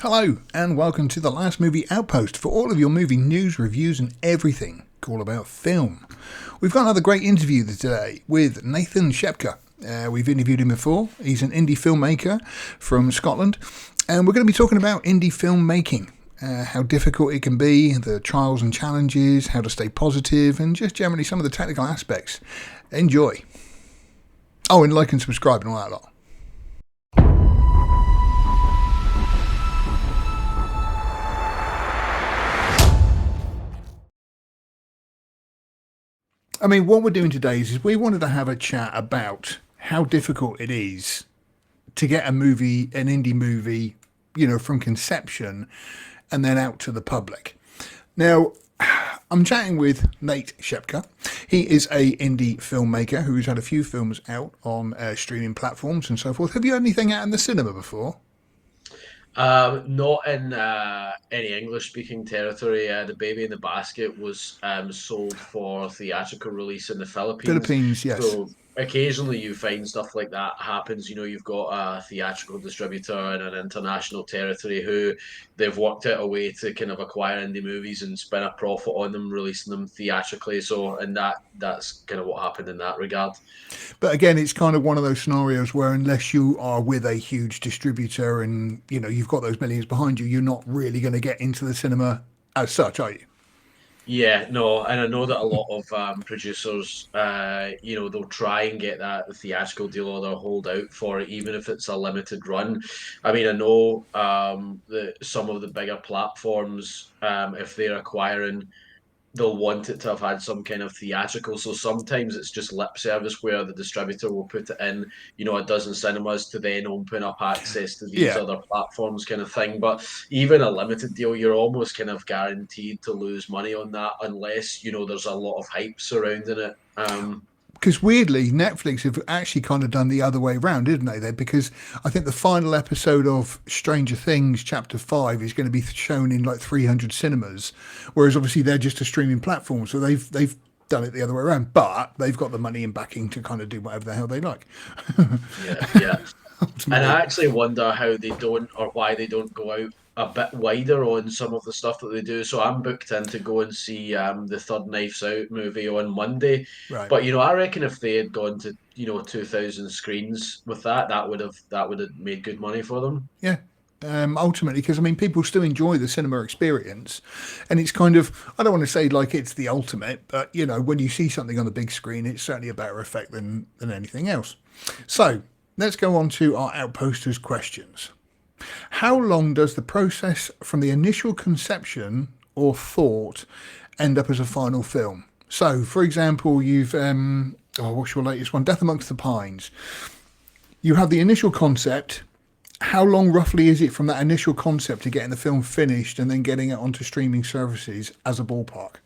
Hello, and welcome to the Last Movie Outpost for all of your movie news, reviews, and everything all about film. We've got another great interview today with Nathan Shepka. We've interviewed him before. He's an indie filmmaker from Scotland, and we're going to be talking about indie filmmaking, how difficult it can be, the trials and challenges, how to stay positive, and just generally some of the technical aspects. Enjoy. Oh, and like and subscribe and all that lot. I mean, what we're doing today is we wanted to have a chat about how difficult it is to get a movie, an indie movie, from conception and then out to the public. Now, I'm chatting with Nate Shepka. He is a indie filmmaker who's had a few films out on streaming platforms and so forth. Have you had anything out in the cinema before? Not in any English-speaking territory. The Baby in the Basket was sold for theatrical release in the Philippines. Philippines, yes. So occasionally you find stuff like that happens. You know, you've got a theatrical distributor in an international territory who they've worked out a way to kind of acquire indie movies and spin a profit on them, releasing them theatrically. So, and that's kind of what happened in that regard. But again, it's kind of one of those scenarios where unless you are with a huge distributor and you've got those millions behind you, you're not really going to get into the cinema as such, are you? Yeah, no, and I know that a lot of producers, they'll try and get that theatrical deal or they'll hold out for it, even if it's a limited run. I mean, I know that some of the bigger platforms, if they're acquiring, they'll want it to have had some kind of theatrical. So sometimes it's just lip service where the distributor will put it in, a dozen cinemas to then open up access to these Yeah. other platforms kind of thing. But even a limited deal, you're almost kind of guaranteed to lose money on that unless, there's a lot of hype surrounding it. Because weirdly, Netflix have actually kind of done the other way around, didn't they? There, because I think the final episode of Stranger Things, Chapter 5, is going to be shown in like 300 cinemas, whereas obviously they're just a streaming platform, so they've done it the other way around. But they've got the money and backing to kind of do whatever the hell they like. Yeah, yeah. And Ultimately, I actually wonder how they don't or why they don't go out a bit wider on some of the stuff that they do. So I'm booked in to go and see the third Knives Out movie on Monday. right? But I reckon if they had gone to 2,000 screens with that, that would have made good money for them. Yeah. Ultimately, because I mean, people still enjoy the cinema experience, and it's kind of, I don't want to say like it's the ultimate, but when you see something on the big screen, it's certainly a better effect than anything else. So let's go on to our outposters questions. How long does the process from the initial conception or thought end up as a final film? So, for example, you've what's your latest one? Death Amongst the Pines. You have the initial concept. How long roughly is it from that initial concept to getting the film finished and then getting it onto streaming services as a ballpark?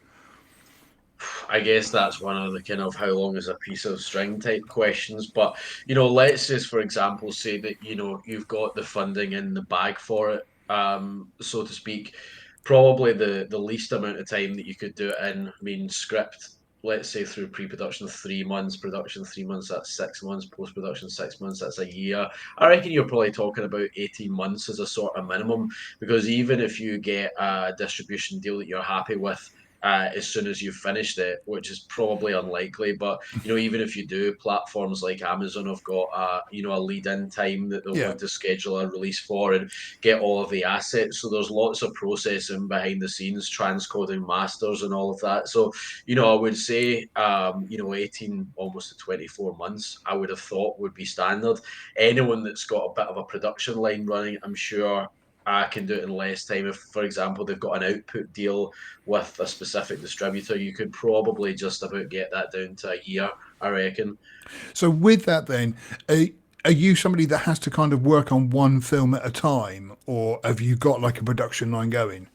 I guess that's one of the kind of how long is a piece of string type questions. But, let's just, for example, say that, you've got the funding in the bag for it, so to speak. Probably the least amount of time that you could do it in. I mean, script, let's say through pre-production 3 months, production 3 months, that's 6 months, post-production 6 months, that's a year. I reckon you're probably talking about 18 months as a sort of minimum, because even if you get a distribution deal that you're happy with, as soon as you've finished it, which is probably unlikely. But even if you do, platforms like Amazon have got a lead-in time that they'll Yeah. want to schedule a release for and get all of the assets. So there's lots of processing behind the scenes, transcoding masters and all of that. So I would say 18 almost to 24 months. I would have thought would be standard. Anyone that's got a bit of a production line running, I'm sure I can do it in less time. If, for example, they've got an output deal with a specific distributor, you could probably just about get that down to a year, I reckon. So with that, then, are you somebody that has to kind of work on one film at a time, or have you got like a production line going?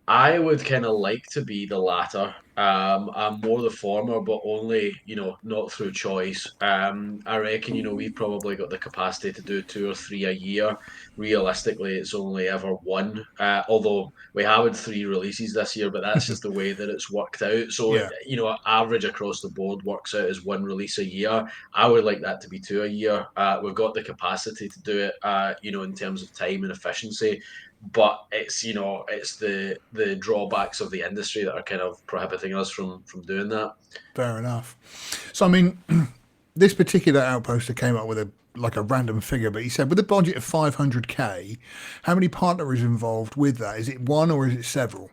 I would kind of like to be the latter. I'm more the former, but only, not through choice. I reckon, we've probably got the capacity to do two or three a year. Realistically, it's only ever one. Although we have had three releases this year, but that's just the way that it's worked out. So, Yeah. average across the board works out as one release a year. I would like that to be two a year. We've got the capacity to do it, in terms of time and efficiency. but it's it's the drawbacks of the industry that are kind of prohibiting us from doing that. Fair enough. So I mean, this particular outposter came up with a like a random figure, but he said with a budget of 500K, how many partners is involved with that? Is it one or is it several?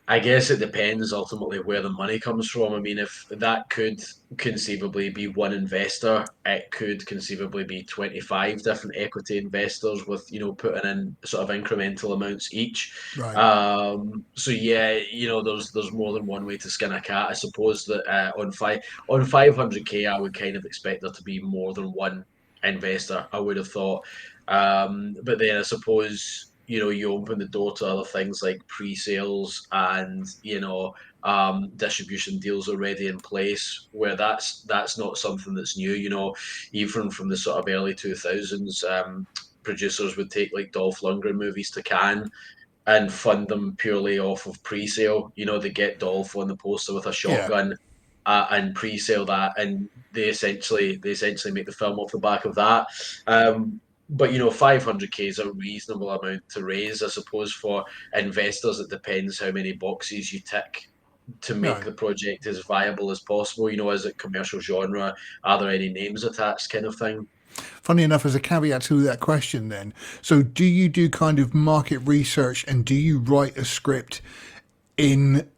I guess it depends ultimately where the money comes from. I mean, if that could conceivably be one investor, it could conceivably be 25 different equity investors with, putting in sort of incremental amounts each. Right. So yeah, there's more than one way to skin a cat. I suppose that on 500K, I would kind of expect there to be more than one investor, I would have thought. But then I suppose you open the door to other things like pre-sales and distribution deals already in place, where that's not something that's new. Even from the sort of early 2000s, producers would take like Dolph Lundgren movies to Cannes and fund them purely off of pre-sale. They get Dolph on the poster with a Yeah. shotgun, and pre-sale that, and they essentially make the film off the back of that. But 500K is a reasonable amount to raise, I suppose, for investors. It depends how many boxes you tick to make No. the project as viable as possible. Is it commercial genre? Are there any names attached, kind of thing? Funny enough, as a caveat to that question, then, so do you do kind of market research and do you write a script in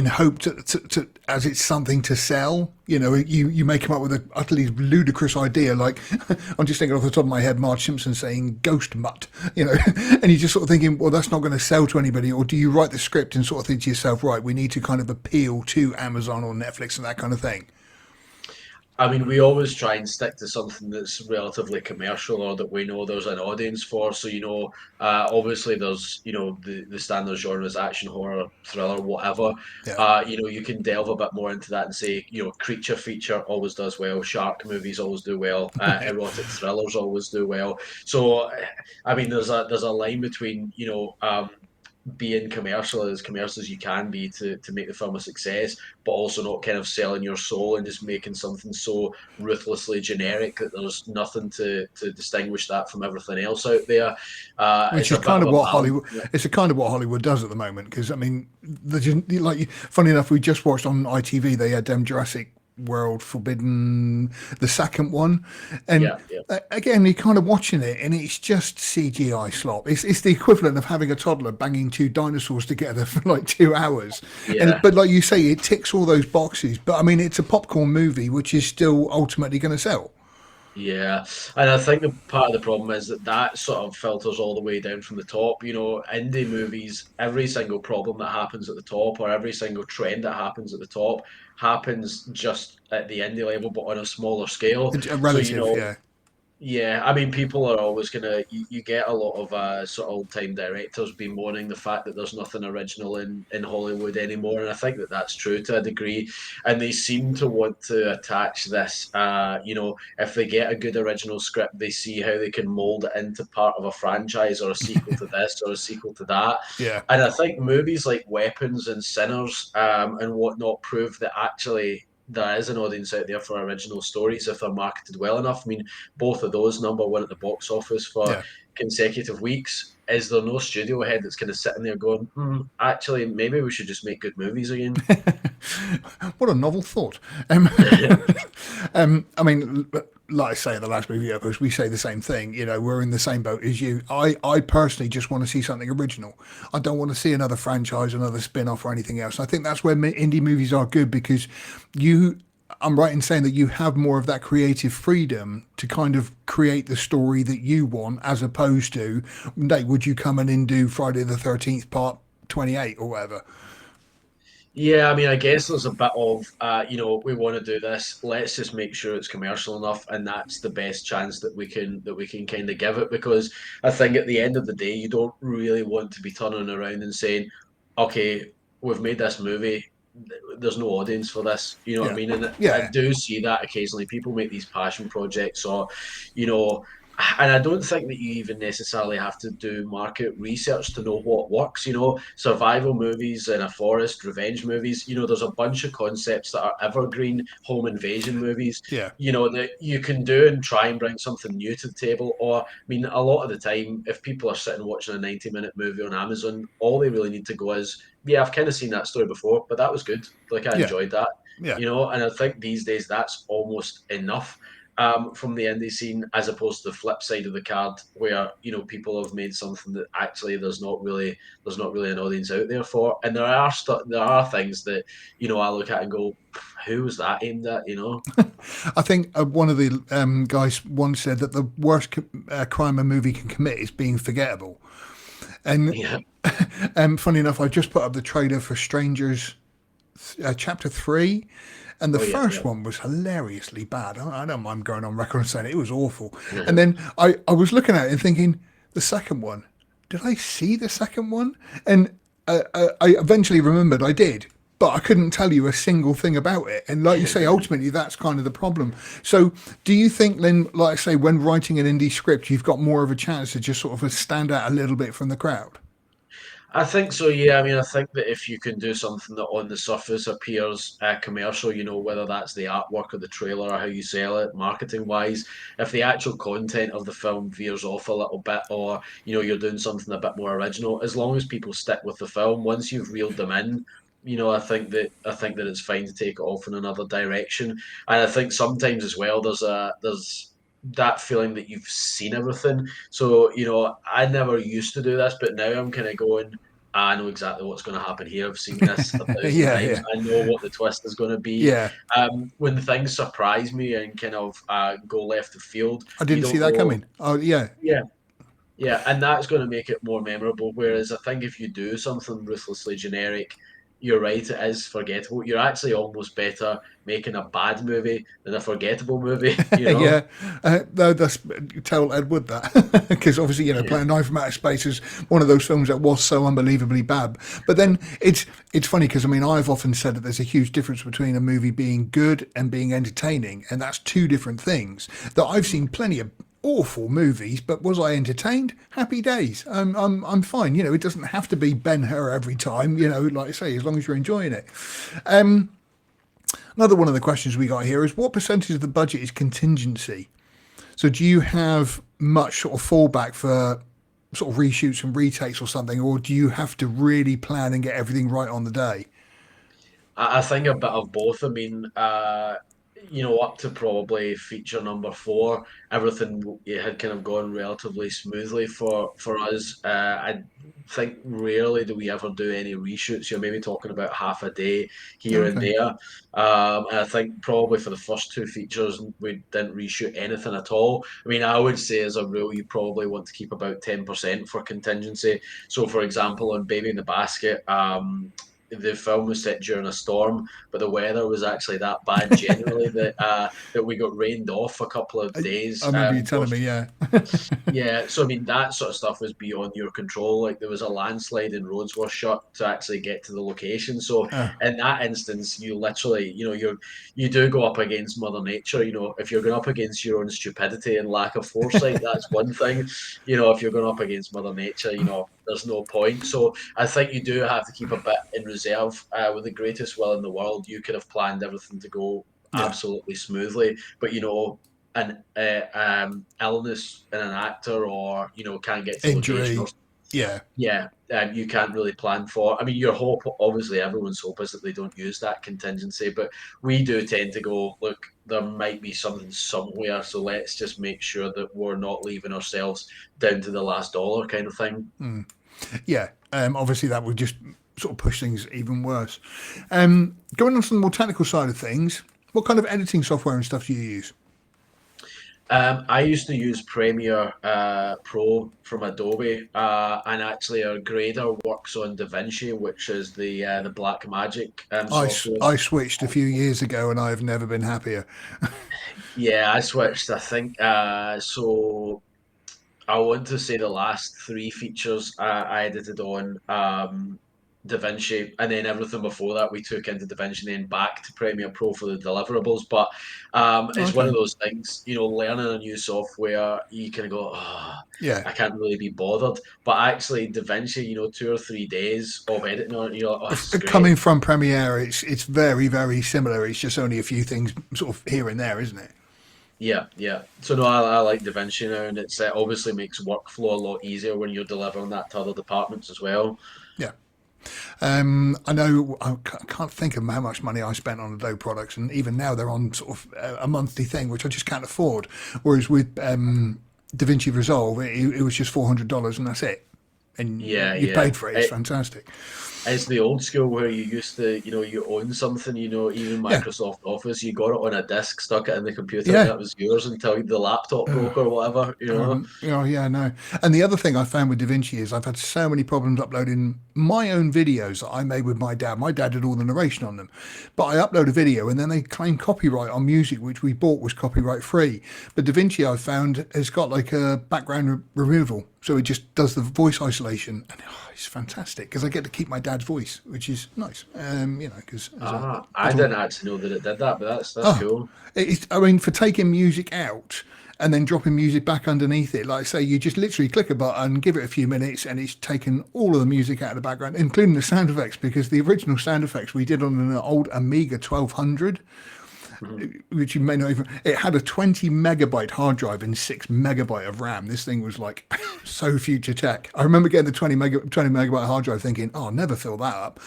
hope to as it's something to sell? You may come up with an utterly ludicrous idea, like I'm just thinking off the top of my head, Marge Simpson saying "ghost mutt," and you're just sort of thinking, well, that's not going to sell to anybody. Or do you write the script and sort of think to yourself, right, we need to kind of appeal to Amazon or Netflix and that kind of thing? I mean, we always try and stick to something that's relatively commercial or that we know there's an audience for. So, obviously there's, the standard genres, action, horror, thriller, whatever. Yeah. You can delve a bit more into that and say, creature feature always does well, shark movies always do well, Yeah. erotic thrillers always do well. So, I mean, there's a line between, being commercial as you can be to make the film a success, but also not kind of selling your soul and just making something so ruthlessly generic that there's nothing to distinguish that from everything else out there. Which It's is a bit kind of of a what balance. Hollywood. It's a kind of what Hollywood does at the moment. Because I mean, like funny enough, we just watched on ITV. They had Jurassic World Forbidden, the second one, and Yeah, yeah, again, you're kind of watching it, and it's just CGI slop. It's the equivalent of having a toddler banging two dinosaurs together for like 2 hours. And yeah. but like you say, it ticks all those boxes. But I mean, it's a popcorn movie, which is still ultimately going to sell. Yeah, and I think the part of the problem is that sort of filters all the way down from the top. Indie movies, every single problem that happens at the top or every single trend that happens at the top happens just at the indie level, but on a smaller scale. A So, relative, yeah, yeah, I mean, people are always gonna. You get a lot of sort of old-time directors bemoaning the fact that there's nothing original in Hollywood anymore, and I think that that's true to a degree. And they seem to want to attach this. If they get a good original script, they see how they can mold it into part of a franchise or a sequel to this or a sequel to that. yeah. And I think movies like Weapons and Sinners and whatnot prove that actually there is an audience out there for original stories if they're marketed well enough. I mean, both of those number one at the box office for Yeah. consecutive weeks. Is there no studio head that's kind of sitting there going, actually, maybe we should just make good movies again? What a novel thought. I mean, like I say, the last movie Outpost, we say the same thing. We're in the same boat as you. I personally just want to see something original. I don't want to see another franchise, another spin off, or anything else. I think that's where indie movies are good because you. I'm right in saying that you have more of that creative freedom to kind of create the story that you want, as opposed to, Nate, would you come in and do Friday the 13th part 28 or whatever? Yeah, I mean, I guess there's a bit of, we want to do this. Let's just make sure it's commercial enough, and that's the best chance that we can kind of give it. Because I think at the end of the day, you don't really want to be turning around and saying, "Okay, we've made this movie. There's no audience for this." You know what I Yeah. mean? And I Yeah. do see that occasionally. People make these passion projects, or you know, and I don't think that you even necessarily have to do market research to know what works. Survival movies in a forest, revenge movies. There's a bunch of concepts that are evergreen. Home invasion movies. Yeah, That you can do and try and bring something new to the table. Or, I mean, a lot of the time, if people are sitting watching a 90-minute movie on Amazon, all they really need to go is, yeah, I've kind of seen that story before, but that was good. Like, I yeah, enjoyed that. yeah. And I think these days that's almost enough from the indie scene, as opposed to the flip side of the card, where people have made something that actually there's not really an audience out there for, and there are things that I look at and go, who was that aimed at? I think one of the guys once said that the worst crime a movie can commit is being forgettable. And Yeah. funny enough, I just put up the trailer for Strangers chapter 3, and the Oh yeah, first yeah. one was hilariously bad. I don't mind going on record and saying it was awful. And then I was looking at it and thinking, the second one, did I see the second one? And I eventually remembered I did, but I couldn't tell you a single thing about it. And like you say, ultimately, that's kind of the problem. So, do you think then, like I say, when writing an indie script, you've got more of a chance to just sort of stand out a little bit from the crowd? I think so, yeah. I mean, I think that if you can do something that on the surface appears commercial, whether that's the artwork or the trailer or how you sell it, marketing wise, if the actual content of the film veers off a little bit, or you're doing something a bit more original, as long as people stick with the film, once you've reeled them in, I think that it's fine to take it off in another direction. And I think sometimes as well, there's that feeling that you've seen everything. So, I never used to do this, but now I'm kind of going, I know exactly what's going to happen here. I've seen this a thousand Yeah, times. yeah, I know what the twist is going to be. yeah. When things surprise me and kind of go left of field, I you didn't see don't that go, coming. Oh, yeah, yeah, yeah, and that's going to make it more memorable. Whereas I think if you do something ruthlessly generic, you're right, it is forgettable. You're actually almost better making a bad movie than a forgettable movie, you know? yeah. No, that's tell Ed Wood that because obviously playing Knife from Outer Space is one of those films that was so unbelievably bad. But then it's funny because I mean I've often said that there's a huge difference between a movie being good and being entertaining, and that's two different things. That I've seen plenty of awful movies, but was I entertained? Happy days. I'm fine. It doesn't have to be Ben Hur every time. Like I say, as long as you're enjoying it. Another one of the questions we got here is what percentage of the budget is contingency? So do you have much sort of fallback for sort of reshoots and retakes or something, or do you have to really plan and get everything right on the day? I think a bit of both. I mean, up to probably feature number four, everything had kind of gone relatively smoothly for us. I think rarely do we ever do any reshoots. You're maybe talking about half a day here and Okay. there. And I think probably for the first two features, we didn't reshoot anything at all. I mean, I would say as a rule, you probably want to keep about 10% for contingency. So, for example, on Baby in the Basket, the film was set during a storm, but the weather was actually that bad generally that we got rained off a couple of I days remember you before. telling me, yeah. Yeah, so I mean that sort of stuff was beyond your control. Like there was a landslide and roads were shut to actually get to the location. So Oh, in that instance, you literally, you do go up against Mother Nature. If you're going up against your own stupidity and lack of foresight, that's one thing. If you're going up against Mother Nature, there's no point. So I think you do have to keep a bit in reserve. With the greatest will in the world, you could have planned everything to go yeah. absolutely smoothly, but an illness in an actor, or can't get to the location, or Injury. Yeah. yeah, you can't really plan for. I mean, your hope, obviously, everyone's hope is that they don't use that contingency, but we do tend to go, look, there might be something somewhere, so let's just make sure that we're not leaving ourselves down to the last dollar kind of thing. Yeah. Obviously, that would just sort of push things even worse. Going on to the more technical side of things, what kind of editing software and stuff do you use? I used to use Premiere Pro from Adobe, and actually our grader works on DaVinci, which is the Black Magic software. I switched a few years ago and I've never been happier. Yeah, I switched. I think so. I want to say the last three features I edited on. DaVinci, and then everything before that we took into DaVinci, and then back to Premiere Pro for the deliverables. But it's one Okay. of those things, learning a new software, you kind of go, oh, Yeah. I can't really be bothered. But actually, DaVinci, 2 or 3 days of editing on it, you're like, oh, this is great. Coming from Premiere, it's very very similar. It's just only a few things sort of here and there, isn't it? Yeah, yeah. So no, I like DaVinci now, and it's obviously makes workflow a lot easier when you're delivering that to other departments as well. Yeah. I know I can't think of how much money I spent on Adobe products, and even now they're on sort of a monthly thing, which I just can't afford. Whereas with DaVinci Resolve, it was just $400 and that's it. And Yeah, you yeah. paid for it. It's fantastic. It's the old school where you used to, you own something, even Yeah, Microsoft Office, you got it on a disk, stuck it in the computer, and yeah. that was yours until the laptop broke or whatever. Oh yeah, no. And the other thing I found with DaVinci is I've had so many problems uploading my own videos that I made with my dad. My dad did all the narration on them, but I upload a video and then they claim copyright on music which we bought was copyright free. But DaVinci I found has got like a background removal, so it just does the voice isolation, and it's fantastic because I get to keep my dad's voice, which is nice. Because as a Ah, I little didn't actually know that it did that, but that's oh, cool. I mean, for taking music out and then dropping music back underneath it, like say you just literally click a button, give it a few minutes, and it's taken all of the music out of the background, including the sound effects, because the original sound effects we did on an old Amiga 1200, Mhm. which you may not even, it had a 20 megabyte hard drive and 6 megabyte of RAM. This thing was like so future tech. I remember getting the 20 megabyte hard drive thinking, oh, I'll never fill that up.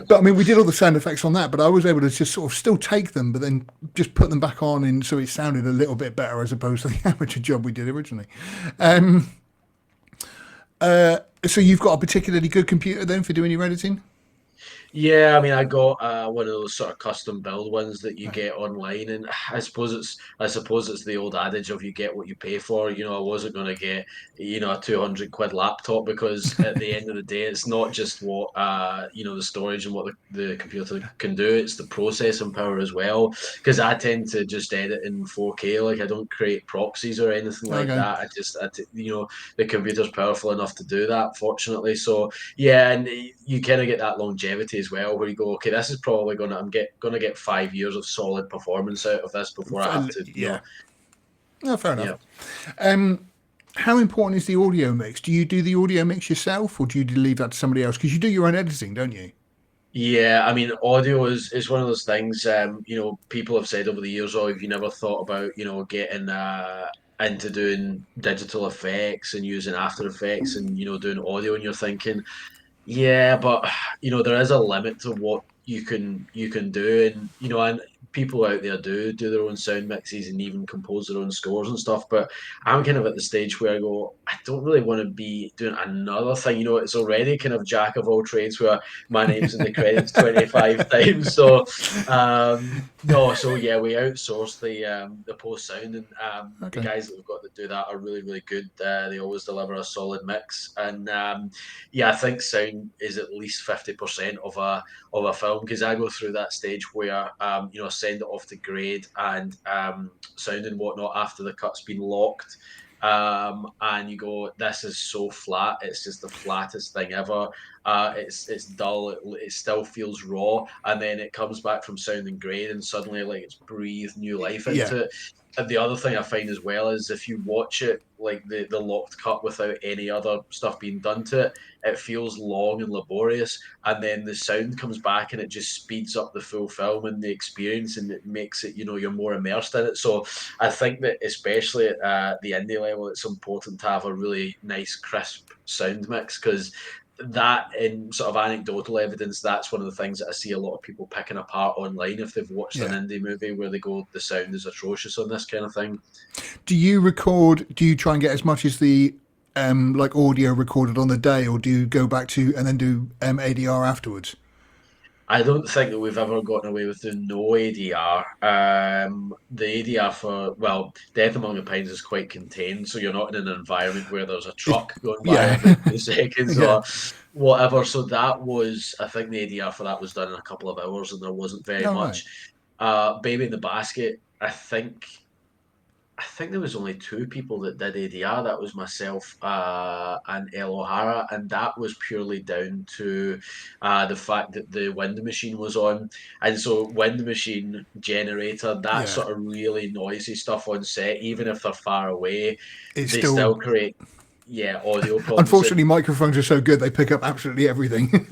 But I mean, we did all the sound effects on that, but I was able to just sort of still take them, but then just put them back on, and so it sounded a little bit better as opposed to the amateur job we did originally. Um, so you've got a particularly good computer then for doing your editing? Yeah, I mean, I got one of those sort of custom build ones that you get online, and I suppose it's the old adage of you get what you pay for. I wasn't going to get a 200 quid laptop because at the end of the day, it's not just what the storage and what the computer can do; it's the processing power as well. Because I tend to just edit in 4K, like I don't create proxies or anything like Okay, that. The computer's powerful enough to do that, fortunately. So yeah, and you kind of get that longevity as well, where you go, okay, this is probably gonna get 5 years of solid performance out of this before I have to, yeah, no, fair enough. yeah. How important is the audio mix? Do you do the audio mix yourself, or do you leave that to somebody else? Because you do your own editing, don't you? Yeah, I mean, audio is one of those things. People have said over the years, "Oh, have you never thought about, getting into doing digital effects and using After Effects and doing audio?" And you're thinking, yeah, but there is a limit to what you can do, and people out there do their own sound mixes and even compose their own scores and stuff. But I'm kind of at the stage where I go, I don't really want to be doing another thing. It's already kind of jack of all trades where my name's in the credits 25 times. So no, so yeah, we outsource the post sound, and the Okay. guys that we've got that do that are really really good. They always deliver a solid mix, and yeah, I think sound is at least 50% of a film because I go through that stage where I send it off to grade and sound and whatnot after the cut's been locked. And you go, this is so flat. It's just the flattest thing ever. It's dull. It still feels raw, and then it comes back from sound and grade, and suddenly like it's breathed new life Yeah, into it. And the other thing I find as well is if you watch it like the locked cut without any other stuff being done to it, it feels long and laborious. And then the sound comes back and it just speeds up the full film and the experience, and it makes it you're more immersed in it. So I think that especially at the indie level, it's important to have a really nice crisp sound mix because that in sort of anecdotal evidence, that's one of the things that I see a lot of people picking apart online if they've watched an yeah. indie movie where they go, the sound is atrocious on this kind of thing. Do you record? Do you try and get as much as the like audio recorded on the day, or do you go back to and then do ADR afterwards? I don't think that we've ever gotten away with doing no ADR. The ADR for, well, Death Among the Pines is quite contained, so you're not in an environment where there's a It's, truck going by yeah, every 2 seconds yeah. or whatever. So that was, I think the ADR for that was done in a couple of hours and there wasn't very All right. much. Baby in the Basket, I think I think there was only two people that did ADR. That was myself and El O'Hara, and that was purely down to the fact that the wind machine was on, and so wind machine generator, that Yeah, sort of really noisy stuff on set, even if they're far away, it's they still. still create audio problems. Unfortunately, microphones are so good they pick up absolutely everything.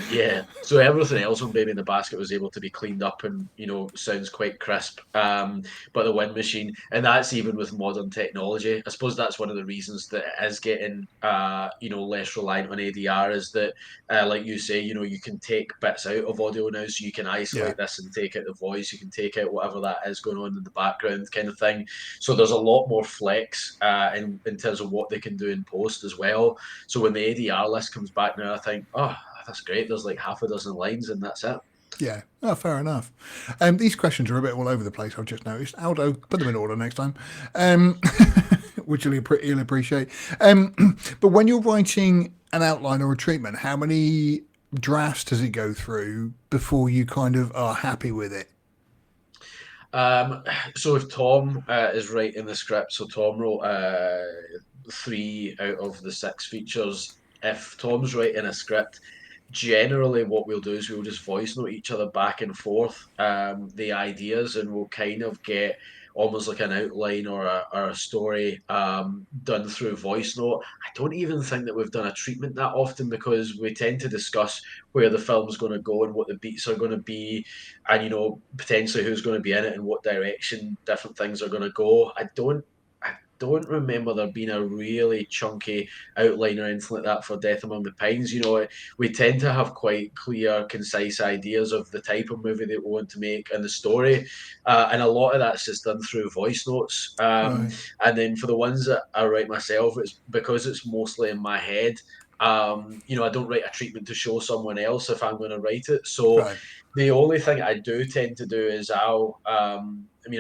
Yeah, so everything else on Baby in the Basket was able to be cleaned up and sounds quite crisp. But the wind machine, and that's even with modern technology. I suppose that's one of the reasons that it is getting less reliant on ADR is that, like you say, you can take bits out of audio now, so you can Yeah, isolate this and take out the voice, you can take out whatever that is going on in the background, kind of thing. So there's a lot more flex in terms of what they can do in post as well. So when the ADR list comes back now, I think, oh, that's great. There's like half a dozen lines and that's it. yeah. Oh, fair enough. These questions are a bit all over the place. I've just noticed. Aldo, put them in order next time, um, which you'll appreciate. But when you're writing an outline or a treatment, how many drafts does it go through before you kind of are happy with it? Um, so if Tom is writing the script, so Tom wrote three out of the six features. If Tom's writing a script, generally what we'll do is we'll just voice note each other back and forth the ideas, and we'll kind of get almost like an outline or a story done through voice note. I don't even think that we've done a treatment that often because we tend to discuss where the film's going to go and what the beats are going to be, and potentially who's going to be in it and what direction different things are going to go. I don't remember there being a really chunky outline or anything like that for Death Among the Pines. We tend to have quite clear, concise ideas of the type of movie that we want to make and the story, and a lot of that's just done through voice notes. Right, And then for the ones that I write myself, it's because it's mostly in my head. I don't write a treatment to show someone else if I'm going to write it. So right. the only thing I do tend to do is I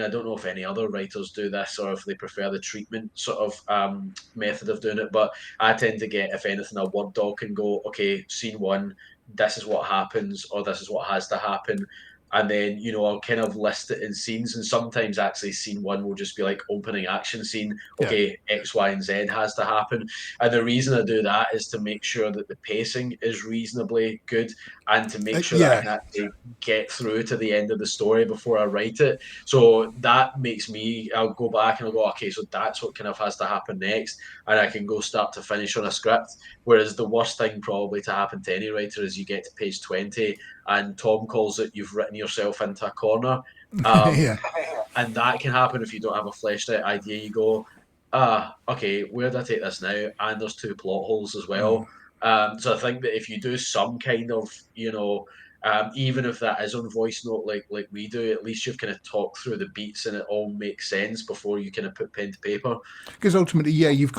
don't know if any other writers do this or if they prefer the treatment sort of method of doing it, but I tend to get, if anything, a Word doc and go, okay, scene one, this is what happens, or this is what has to happen. And then, I'll kind of list it in scenes. And sometimes actually scene one will just be like opening action scene. Yeah, Okay, X, Y, and Z has to happen. And the reason I do that is to make sure that the pacing is reasonably good and to make sure that I yeah. can actually get through to the end of the story before I write it. So that makes me, I'll go back and I'll go, okay, so that's what kind of has to happen next. And I can go start to finish on a script. Whereas the worst thing probably to happen to any writer is you get to page 20 and Tom calls it, you've written yourself into a corner. Um, Yeah. and that can happen if you don't have a fleshed out idea. You go, okay, where do I take this now? And there's two plot holes as well. So I think that if you do some kind of, even if that is on voice note like we do, at least you've kind of talked through the beats and it all makes sense before you kind of put pen to paper. Because ultimately, yeah, you've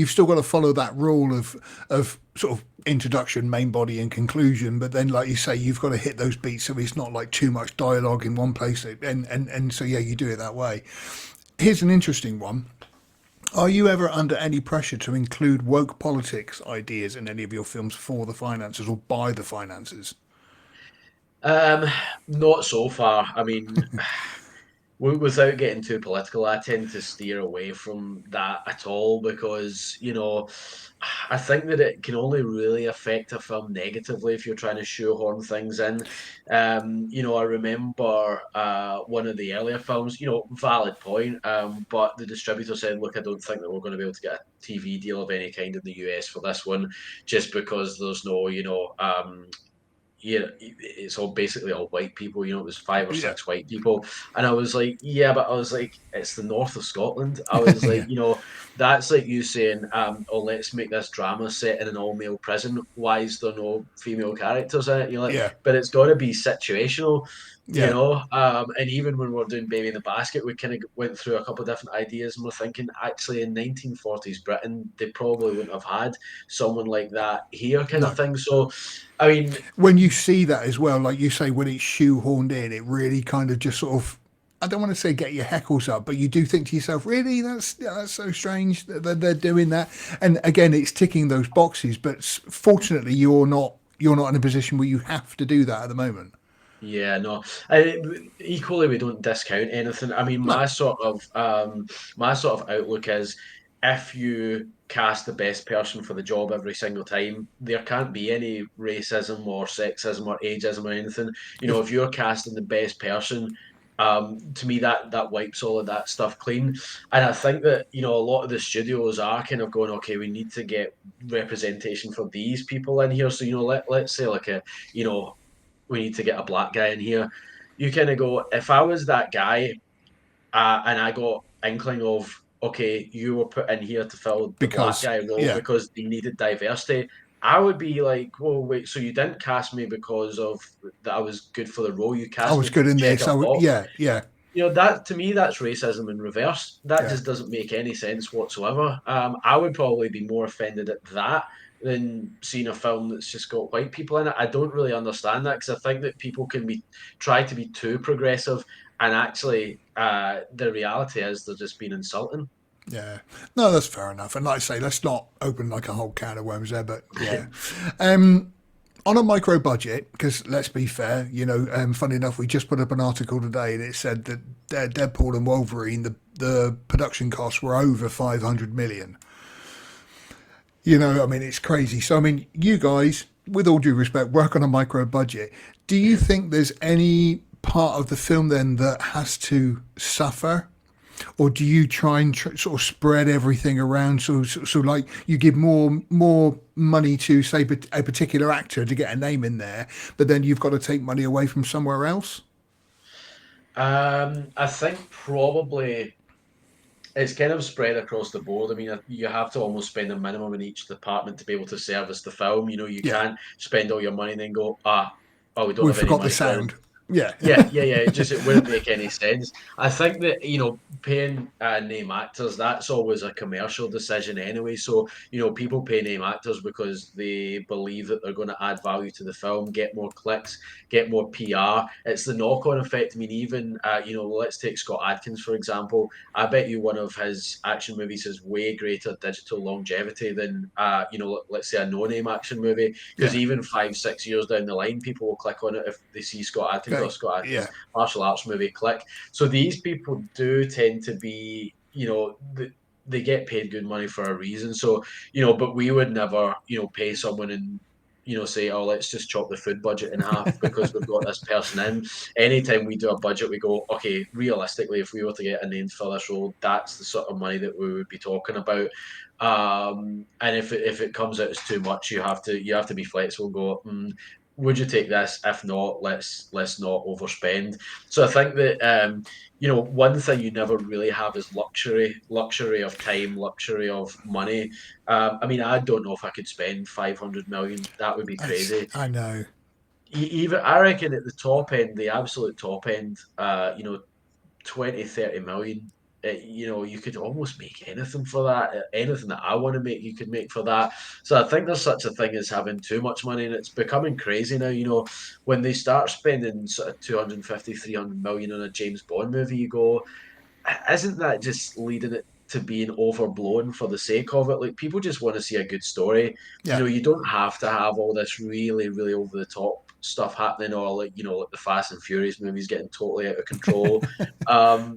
still got to follow that rule of sort of introduction, main body, and conclusion. But then, like you say, you've got to hit those beats so it's not like too much dialogue in one place. And so yeah, you do it that way. Here's an interesting one. Are you ever under any pressure to include woke politics ideas in any of your films for the finances or by the finances? Um, Not so far. I mean, without getting too political, I tend to steer away from that at all because, I think that it can only really affect a film negatively if you're trying to shoehorn things in. I remember one of the earlier films, valid point, but the distributor said, look, I don't think that we're going to be able to get a TV deal of any kind in the US for this one just because there's no, it's all basically all white people. It was five or Yeah, six white people, and I was like, yeah, but I was like, it's the north of Scotland. I was like, yeah, that's like you saying, oh, let's make this drama set in an all male prison. Why is there no female characters in it? You're like, yeah, but it's got to be situational. yeah. And even when we're doing Baby in the Basket, we kind of went through a couple of different ideas, and we're thinking actually in 1940s Britain, they probably wouldn't have had someone like that here, kind of No. thing. So, I mean, When you see that as well, like you say, when it's shoehorned in, it really kind of just sort of. I don't want to say get your heckles up, but you do think to yourself, really, that's so strange that they're doing that. And again, it's ticking those boxes, but fortunately, you're not in a position where you have to do that at the moment. Yeah, no. I, equally, we don't discount anything. I mean, No, my sort of outlook is if you cast the best person for the job every single time, there can't be any racism or sexism or ageism or anything. You know, if if you're casting the best person, to me that wipes all of that stuff clean. And I think that, you know, a lot of the studios are kind of going, okay, we need to get representation for these people in here. So, you know, let's say like a, you know, we need to get a black guy in here. You kind of go, if I was that guy, and I got inkling of, okay, you were put in here to fill the black because guy role yeah, because they needed diversity. I would be like, well, wait, so you didn't cast me because of that I was good for the role. You I cast was me to good in check this. a box. Yeah, yeah, You know, that to me, that's racism in reverse. That yeah. just doesn't make any sense whatsoever. I would probably be more offended at that than seeing a film that's just got white people in it. I don't really understand that because I think that people can be try to be too progressive, and actually, the reality is they're just being insulting. Yeah, no, that's fair enough. And like I say, let's not open like a whole can of worms there. But yeah, um, on a micro budget, because let's be fair, you know, funny enough, we just put up an article today and it said that Deadpool and Wolverine, the production costs were over 500 million. You know, I mean, it's crazy. So, I mean, you guys, with all due respect, work on a micro budget. Do you think there's any part of the film then that has to suffer, or do you try and sort of spread everything around? So like you give more money to say a particular actor to get a name in there, but then you've got to take money away from somewhere else. I think probably it's kind of spread across the board. I mean, you have to almost spend a minimum in each department to be able to service the film. You know, you Yeah, can't spend all your money and then go, oh, we don't we have any forgot the money for sound. Yeah, yeah. It wouldn't make any sense. I think that paying name actors that's always a commercial decision anyway. So people pay name actors because they believe that they're going to add value to the film, get more clicks, get more PR. It's the knock-on effect. I mean, even let's take Scott Adkins for example. I bet you one of his action movies has way greater digital longevity than let's say a no-name action movie because yeah. even 5, 6 years down the line, people will click on it if they see Scott Atkins or Okay, Scott Atkins yeah, martial arts movie. Click. So these people do tend to be, they get paid good money for a reason. So but we would never, pay someone and say, oh, let's just chop the food budget in half because we've got this person in. Anytime we do a budget, we go, okay, realistically, if we were to get a name for this role, that's the sort of money that we would be talking about. And if it comes out as too much, you have to be flexible. And go, would you take this? If not, let's not overspend. So I think that one thing you never really have is luxury of time, luxury of money. I mean, I don't know if I could spend 500 million. That would be crazy. I know. Even I reckon at the top end, the absolute top end, 20, 30 million. You could almost make anything for that. Anything that I want to make, you could make for that. So I think there's such a thing as having too much money, and it's becoming crazy now. When they start spending sort of 250, 300 million on a James Bond movie, you go, isn't that just leading it to being overblown for the sake of it? Like people just want to see a good story. Yeah, You don't have to have all this really, really over the top stuff happening, or like the Fast and Furious movies getting totally out of control. uh,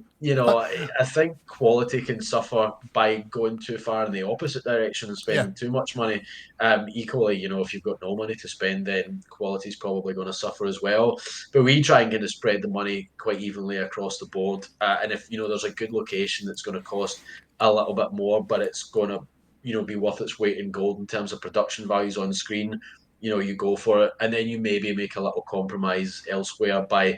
I think quality can suffer by going too far in the opposite direction and yeah. spending too much money. Equally, if you've got no money to spend, then quality is probably going to suffer as well. But we try and kind of spread the money quite evenly across the board. And if there's a good location that's going to cost a little bit more, but it's going to be worth its weight in gold in terms of production values on screen, you go for it, and then you maybe make a little compromise elsewhere by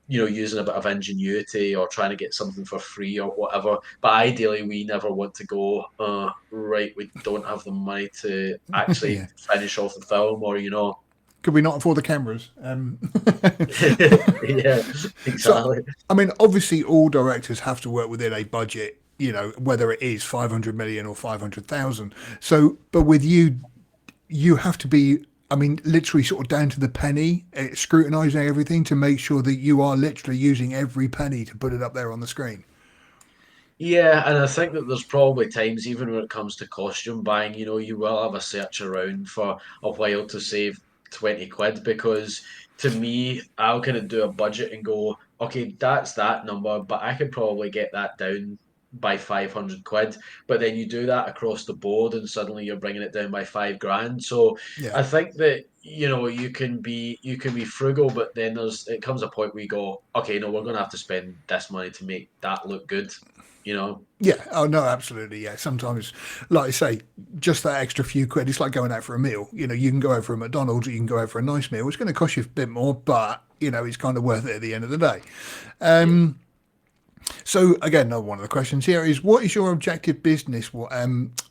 using a bit of ingenuity or trying to get something for free or whatever. But ideally, we never want to go, right, we don't have the money to actually Yeah. finish off the film, or Could we not afford the cameras? yeah, So, exactly. I mean, obviously, all directors have to work within a budget. You know, whether it is 500 million or 500,000. So, but with you, you have to be. I mean, literally, sort of down to the penny, scrutinizing everything to make sure that you are literally using every penny to put it up there on the screen. Yeah, and I think that there's probably times, even when it comes to costume buying, you will have a search around for a while to save 20 quid because to me, I'll kind of do a budget and go, okay, that's that number, but I could probably get that down by 500 quid. But then you do that across the board and suddenly you're bringing it down by 5 grand. So Yeah. I think that, you can be frugal, but then it comes a point where you go, okay, no, we're going to have to spend this money to make that look good, you know? Yeah. Oh no, absolutely. Yeah. Sometimes, like I say, just that extra few quid. It's like going out for a meal. You can go out for a McDonald's, or you can go out for a nice meal. It's going to cost you a bit more, but it's kind of worth it at the end of the day. Yeah. So again, another one of the questions here is: what is your objective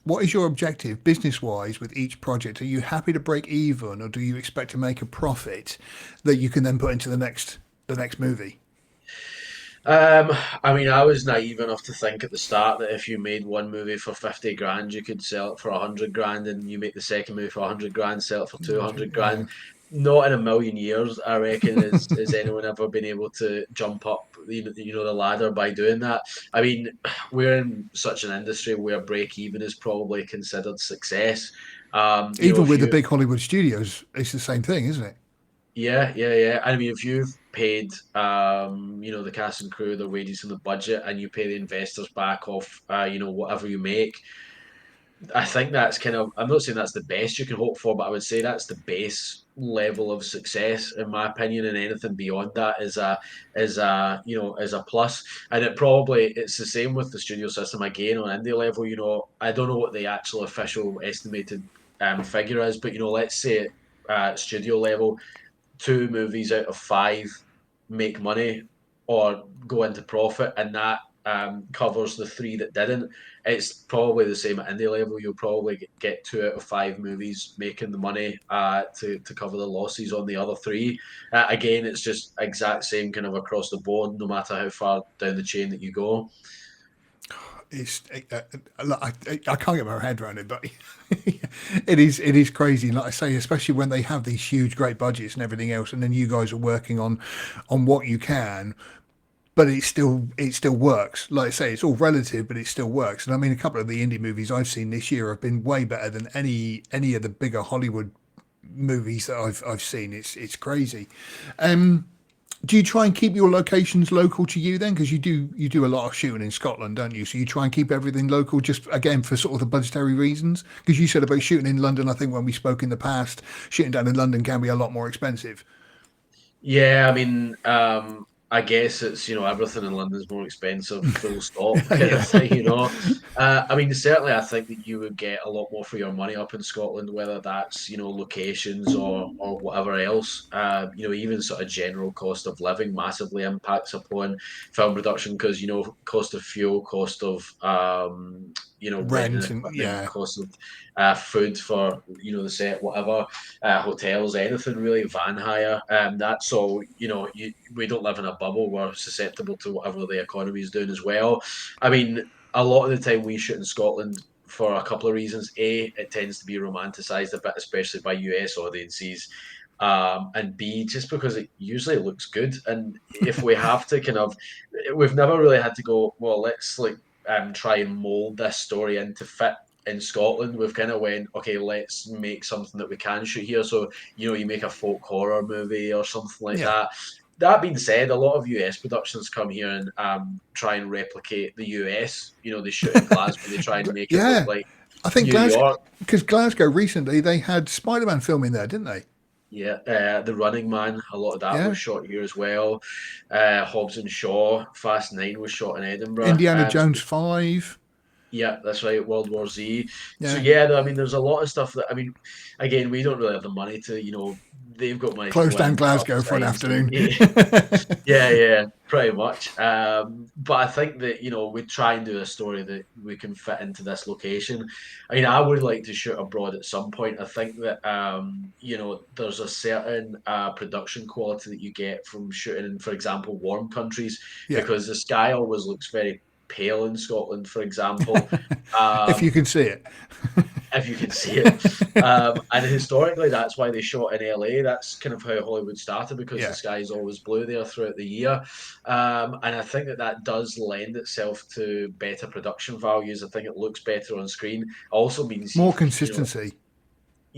what is your objective business wise with each project? Are you happy to break even, or do you expect to make a profit that you can then put into the next movie? Um, I mean, I was naive enough to think at the start that if you made one movie for 50 grand, you could sell it for 100 grand, and you make the second movie for 100 grand, sell it for 200 Yeah. grand. Not in a million years, I reckon, is anyone ever been able to jump up, the ladder by doing that. I mean, we're in such an industry where break even is probably considered success. Even If with the you big Hollywood studios, it's the same thing, isn't it? Yeah, yeah, yeah. I mean, if you've paid, the cast and crew their wages in the budget, and you pay the investors back off, whatever you make, I think that's kind of. I'm not saying that's the best you can hope for, but I would say that's the base level of success, in my opinion. And anything beyond that is a plus. And it's the same with the studio system again on indie level. I don't know what the actual official estimated figure is, but let's say at studio level two movies out of five make money or go into profit, and that covers the three that didn't. It's probably the same at indie level. You'll probably get two out of five movies making the money to cover the losses on the other three. Again, it's just exact same kind of across the board, no matter how far down the chain that you go. It's I can't get my head around it, but it is crazy. And like I say, especially when they have these huge, great budgets and everything else, and then you guys are working on what you can, but it still works. Like I say, it's all relative, but it still works. And I mean, a couple of the indie movies I've seen this year have been way better than any of the bigger Hollywood movies that I've seen. It's crazy. Do you try and keep your locations local to you then? Because you do a lot of shooting in Scotland, don't you? So you try and keep everything local, just again for sort of the budgetary reasons. Because you said about shooting in London, I think when we spoke in the past, shooting down in London can be a lot more expensive. Yeah, I mean, I guess it's, everything in London's more expensive, full stop, kind of Yeah, thing. I mean, certainly I think that you would get a lot more for your money up in Scotland, whether that's, locations or whatever else. Even sort of general cost of living massively impacts upon film production because, cost of fuel, cost of, renting rent and equipment, yeah, cost of food for, the set, whatever, hotels, anything really, van hire. That's all. We don't live in a bubble. We're susceptible to whatever the economy is doing as well. I mean, a lot of the time we shoot in Scotland for a couple of reasons. A, it tends to be romanticized a bit, especially by US audiences. And B, just because it usually looks good. And if we have to we've never really had to go, well, let's try and mold this story into fit in Scotland. We've kind of went, okay, let's make something that we can shoot here. So, you make a folk horror movie or something like yeah, that. That being said, a lot of US productions come here and try and replicate the US. They shoot in Glasgow, they try and make it look yeah. like I think New Glasgow, York. because Glasgow recently they had Spider-Man filming there, didn't they? Yeah, The Running Man, a lot of that was Yeah, shot here as well. Hobbs and Shaw, Fast Nine was shot in Edinburgh. Indiana Jones 5. Yeah, that's right. World War Z. So Yeah, yeah, I mean, there's a lot of stuff that I mean, again, we don't really have the money to, they've got money to closed go in down and put up Glasgow for an signs and afternoon. yeah, yeah, pretty much. But I think that we try and do a story that we can fit into this location. I mean, I would like to shoot abroad at some point. I think that there's a certain production quality that you get from shooting in, for example, warm countries Yeah, because the sky always looks very pale in Scotland, for example, if you um, can see it. if you can see it. And historically, that's why they shot in LA. That's kind of how Hollywood started because the Yeah. sky is always blue there throughout the year. And I think that does lend itself to better production values. I think it looks better on screen. Also means More you've, consistency.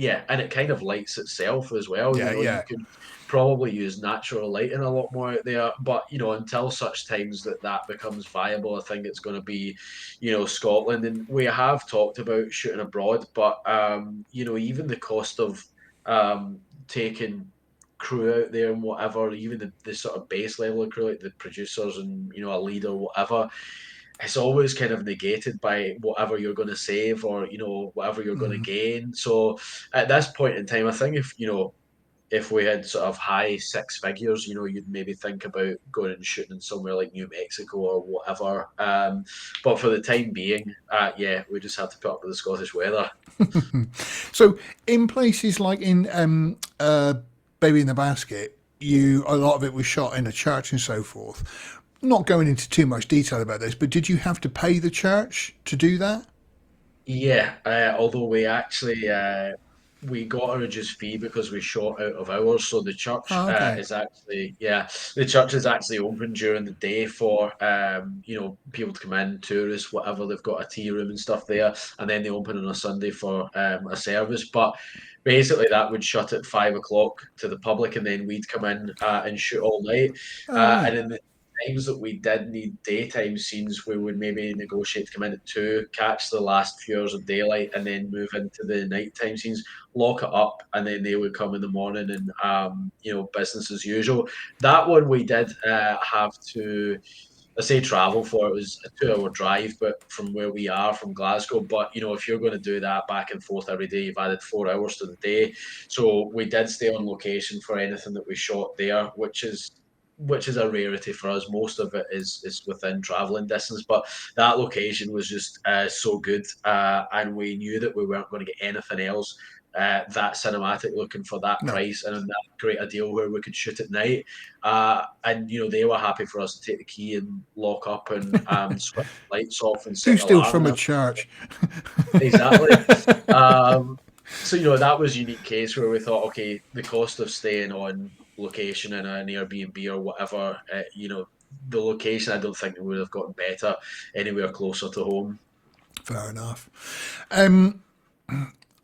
yeah, and it kind of lights itself as well. You Yeah, know, you yeah. could probably use natural lighting a lot more out there, but you know, until such times that that becomes viable, I think it's going to be, you know, Scotland. And we have talked about shooting abroad, but you know, even the cost of taking crew out there and whatever, even the sort of base level of crew, like the producers and you know a lead or whatever, it's always kind of negated by whatever you're going to save or you know whatever you're going to Mm. gain. So at this point in time, I think if you know if we had sort of high six figures, you know, you'd maybe think about going and shooting in somewhere like New Mexico or whatever. But for the time being, yeah, we just have to put up with the Scottish weather. So in places like in Baby in the Basket, you a lot of it was shot in a church and so forth. Not going into too much detail about this, but did you have to pay the church to do that? Yeah, although we got a reduced fee because we shot out of hours. So the church Oh, okay. is actually yeah, the church is actually open during the day for you know people to come in, tourists, whatever. They've got a tea room and stuff there, and then they open on a Sunday for a service. But basically, that would shut at 5 o'clock to the public, and then we'd come in and shoot all night. All right. And in the times that we did need daytime scenes, we would maybe negotiate to come in at 2, catch the last few hours of daylight, and then move into the nighttime scenes, lock it up, and then they would come in the morning and you know business as usual. That one we did have to. I say travel for it was a 2 hour drive, but from where we are from Glasgow. But you know, if you're going to do that back and forth every day, you've added 4 hours to the day. So we did stay on location for anything that we shot there, which is a rarity for us. Most of it is within traveling distance, but that location was just so good, and we knew that we weren't going to get anything else that cinematic looking for that No. price and that great a deal where we could shoot at night. And you know they were happy for us to take the key and lock up and switch the lights off and Who set the steals alarm from and a everything. church? Exactly. Um, so you know that was a unique case where we thought, okay, the cost of staying on location in an Airbnb or whatever, you know, the location I don't think it would have gotten better anywhere closer to home. Fair enough. Um,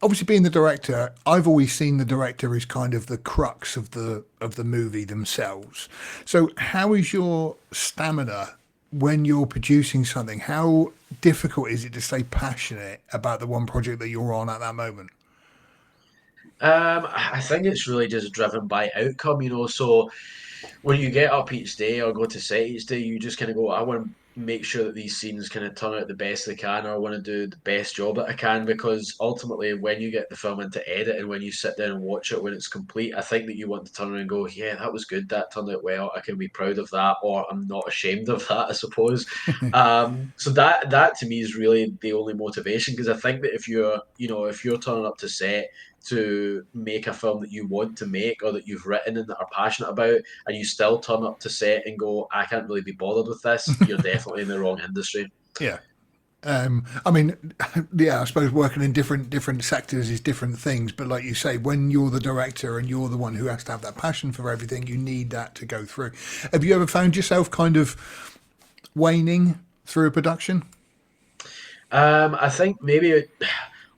Obviously, being the director, I've always seen the director as kind of the crux of the movie themselves. So, how is your stamina when you're producing something? How difficult is it to stay passionate about the one project that you're on at that moment? I think it's really just driven by outcome, you know. So when you get up each day or go to set each day, you just kind of go, I want to make sure that these scenes kind of turn out the best they can, or I want to do the best job that I can. Because ultimately, when you get the film into edit and when you sit down and watch it when it's complete, I think that you want to turn around and go, yeah, that was good, that turned out well, I can be proud of that, or I'm not ashamed of that, I suppose. So that to me is really the only motivation because I think that if you're, you know, if you're turning up to set to make a film that you want to make or that you've written and that are passionate about, and you still turn up to set and go, I can't really be bothered with this, you're definitely in the wrong industry. Yeah. I mean, yeah, I suppose working in different sectors is different things, but like you say, when you're the director and you're the one who has to have that passion for everything, you need that to go through. Have you ever found yourself kind of waning through a production? I think maybe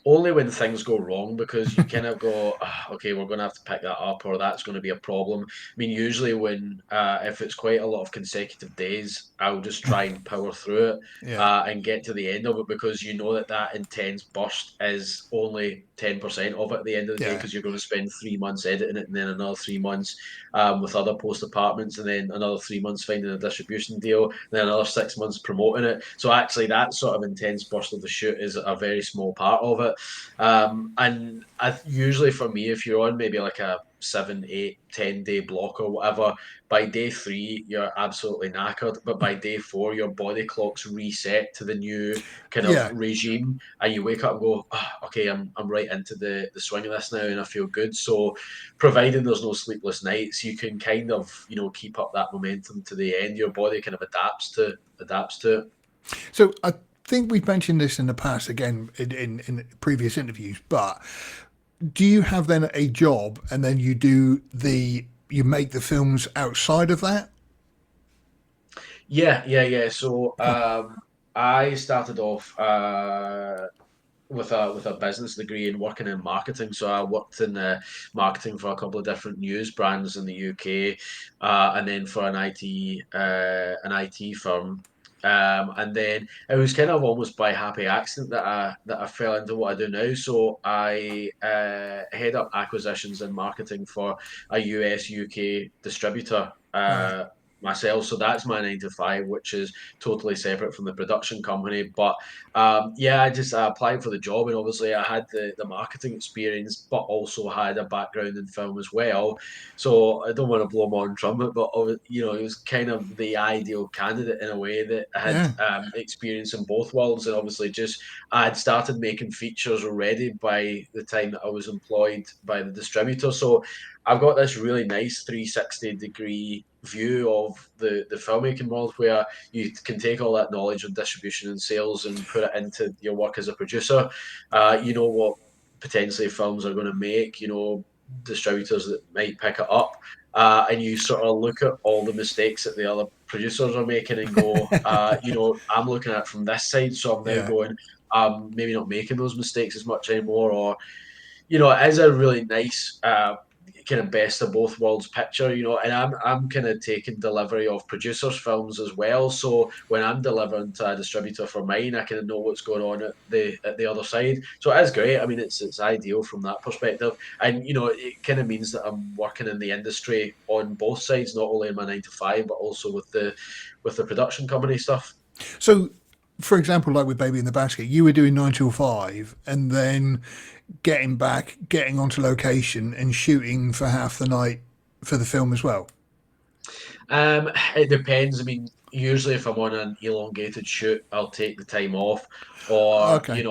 only when things go wrong because you kind of go, "Ah, okay, we're going to have to pick that up, or that's going to be a problem. I mean, usually when if it's quite a lot of consecutive days, I'll just try and power through it Yeah. and get to the end of it because you know that that intense burst is only 10% of it at the end of the day Yeah. because you're going to spend 3 months editing it and then another 3 months with other post departments and then another 3 months finding a distribution deal and then another 6 months promoting it. So actually, that sort of intense burst of the shoot is a very small part of it. And usually for me, if you're on maybe like a 7, 8, 10 day block or whatever, by day 3, you're absolutely knackered. But by day 4, your body clock's reset to the new kind of Yeah. regime. And you wake up and go, oh, okay, I'm right into the swing of this now and I feel good. So provided there's no sleepless nights, you can kind of, you know, keep up that momentum to the end. Your body kind of adapts to it. So I think we've mentioned this in the past again in previous interviews, but do you have then a job and then you make the films outside of that? Yeah. So I started off. with a business degree and working in marketing. So I worked in marketing for a couple of different news brands in the UK, and then for an IT firm. And then it was kind of almost by happy accident that I fell into what I do now. So I head up acquisitions and marketing for a US UK distributor. Right. Myself, so that's my 9 to 5, which is totally separate from the production company. But yeah, I applied for the job, and obviously I had the marketing experience, but also had a background in film as well. So I don't want to blow my own trumpet, but it was kind of the ideal candidate in a way that had Yeah. experience in both worlds, and obviously just I had started making features already by the time that I was employed by the distributor. So I've got this really nice 360-degree view of the filmmaking world where you can take all that knowledge of distribution and sales and put it into your work as a producer. You know what potentially films are going to make, distributors that might pick it up. And you sort of look at all the mistakes that the other producers are making and go, I'm looking at it from this side. So I'm now Yeah. going, maybe not making those mistakes as much anymore, or it is a really nice kind of best of both worlds picture, and I'm kind of taking delivery of producers' films as well. So when I'm delivering to a distributor for mine, I kind of know what's going on at the other side. So it is great. I mean, it's ideal from that perspective, and it kind of means that I'm working in the industry on both sides, not only in my 9 to 5, but also with the production company stuff. So, for example, like with Baby in the Basket, you were doing 9 till 5, and then getting back, getting onto location, and shooting for half the night for the film as well. It depends. I mean, usually if I'm on an elongated shoot, I'll take the time off, or Okay.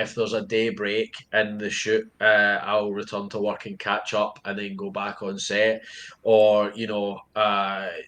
if there's a day break in the shoot, I'll return to work and catch up, and then go back on set. Or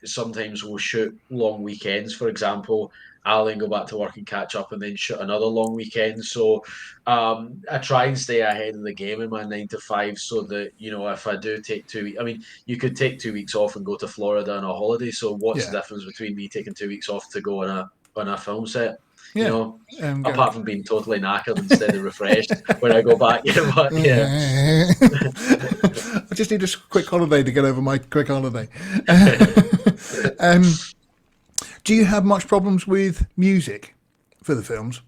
sometimes we'll shoot long weekends, for example. I'll then go back to work and catch up, and then shoot another long weekend. So I try and stay ahead of the game in my 9 to 5, so that if I do take 2 weeks, I mean, you could take 2 weeks off and go to Florida on a holiday. So what's the Yeah. difference between me taking 2 weeks off to go on a film set? You Yeah. know, Go. apart from being totally knackered instead of refreshed when I go back. But yeah. I just need a quick holiday to get over my quick holiday. Um, do you have much problems with music for the films?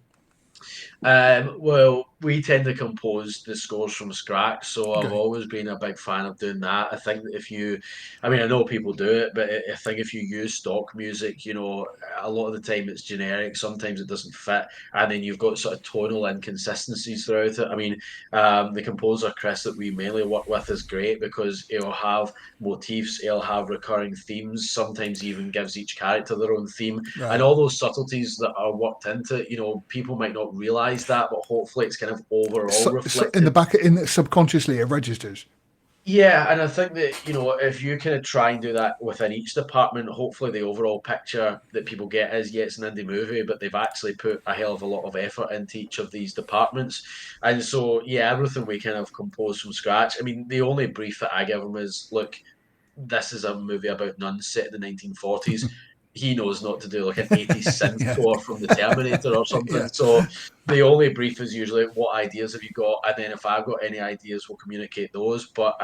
Well, we tend to compose the scores from scratch, so I've Okay. always been a big fan of doing that. I think that I mean, I know people do it, but I think if you use stock music, a lot of the time it's generic. Sometimes it doesn't fit, and then you've got sort of tonal inconsistencies throughout it. I mean, the composer Chris that we mainly work with is great because he'll have motifs, he'll have recurring themes. Sometimes he even gives each character their own theme, and Right. all those subtleties that are worked into it, people might not realize that, but hopefully it's kind of overall So in the reflected. back, in the, subconsciously, it registers. Yeah, and I think that, if you kind of try and do that within each department, hopefully the overall picture that people get is, yeah, it's an indie movie, but they've actually put a hell of a lot of effort into each of these departments. And so, yeah, everything we kind of compose from scratch. I mean, the only brief that I give them is, look, this is a movie about nuns set in the 1940s. He knows not to do like an 80s synth Yeah. score from the Terminator or something. Yeah. So the only brief is usually what ideas have you got, and then if I've got any ideas, we'll communicate those. But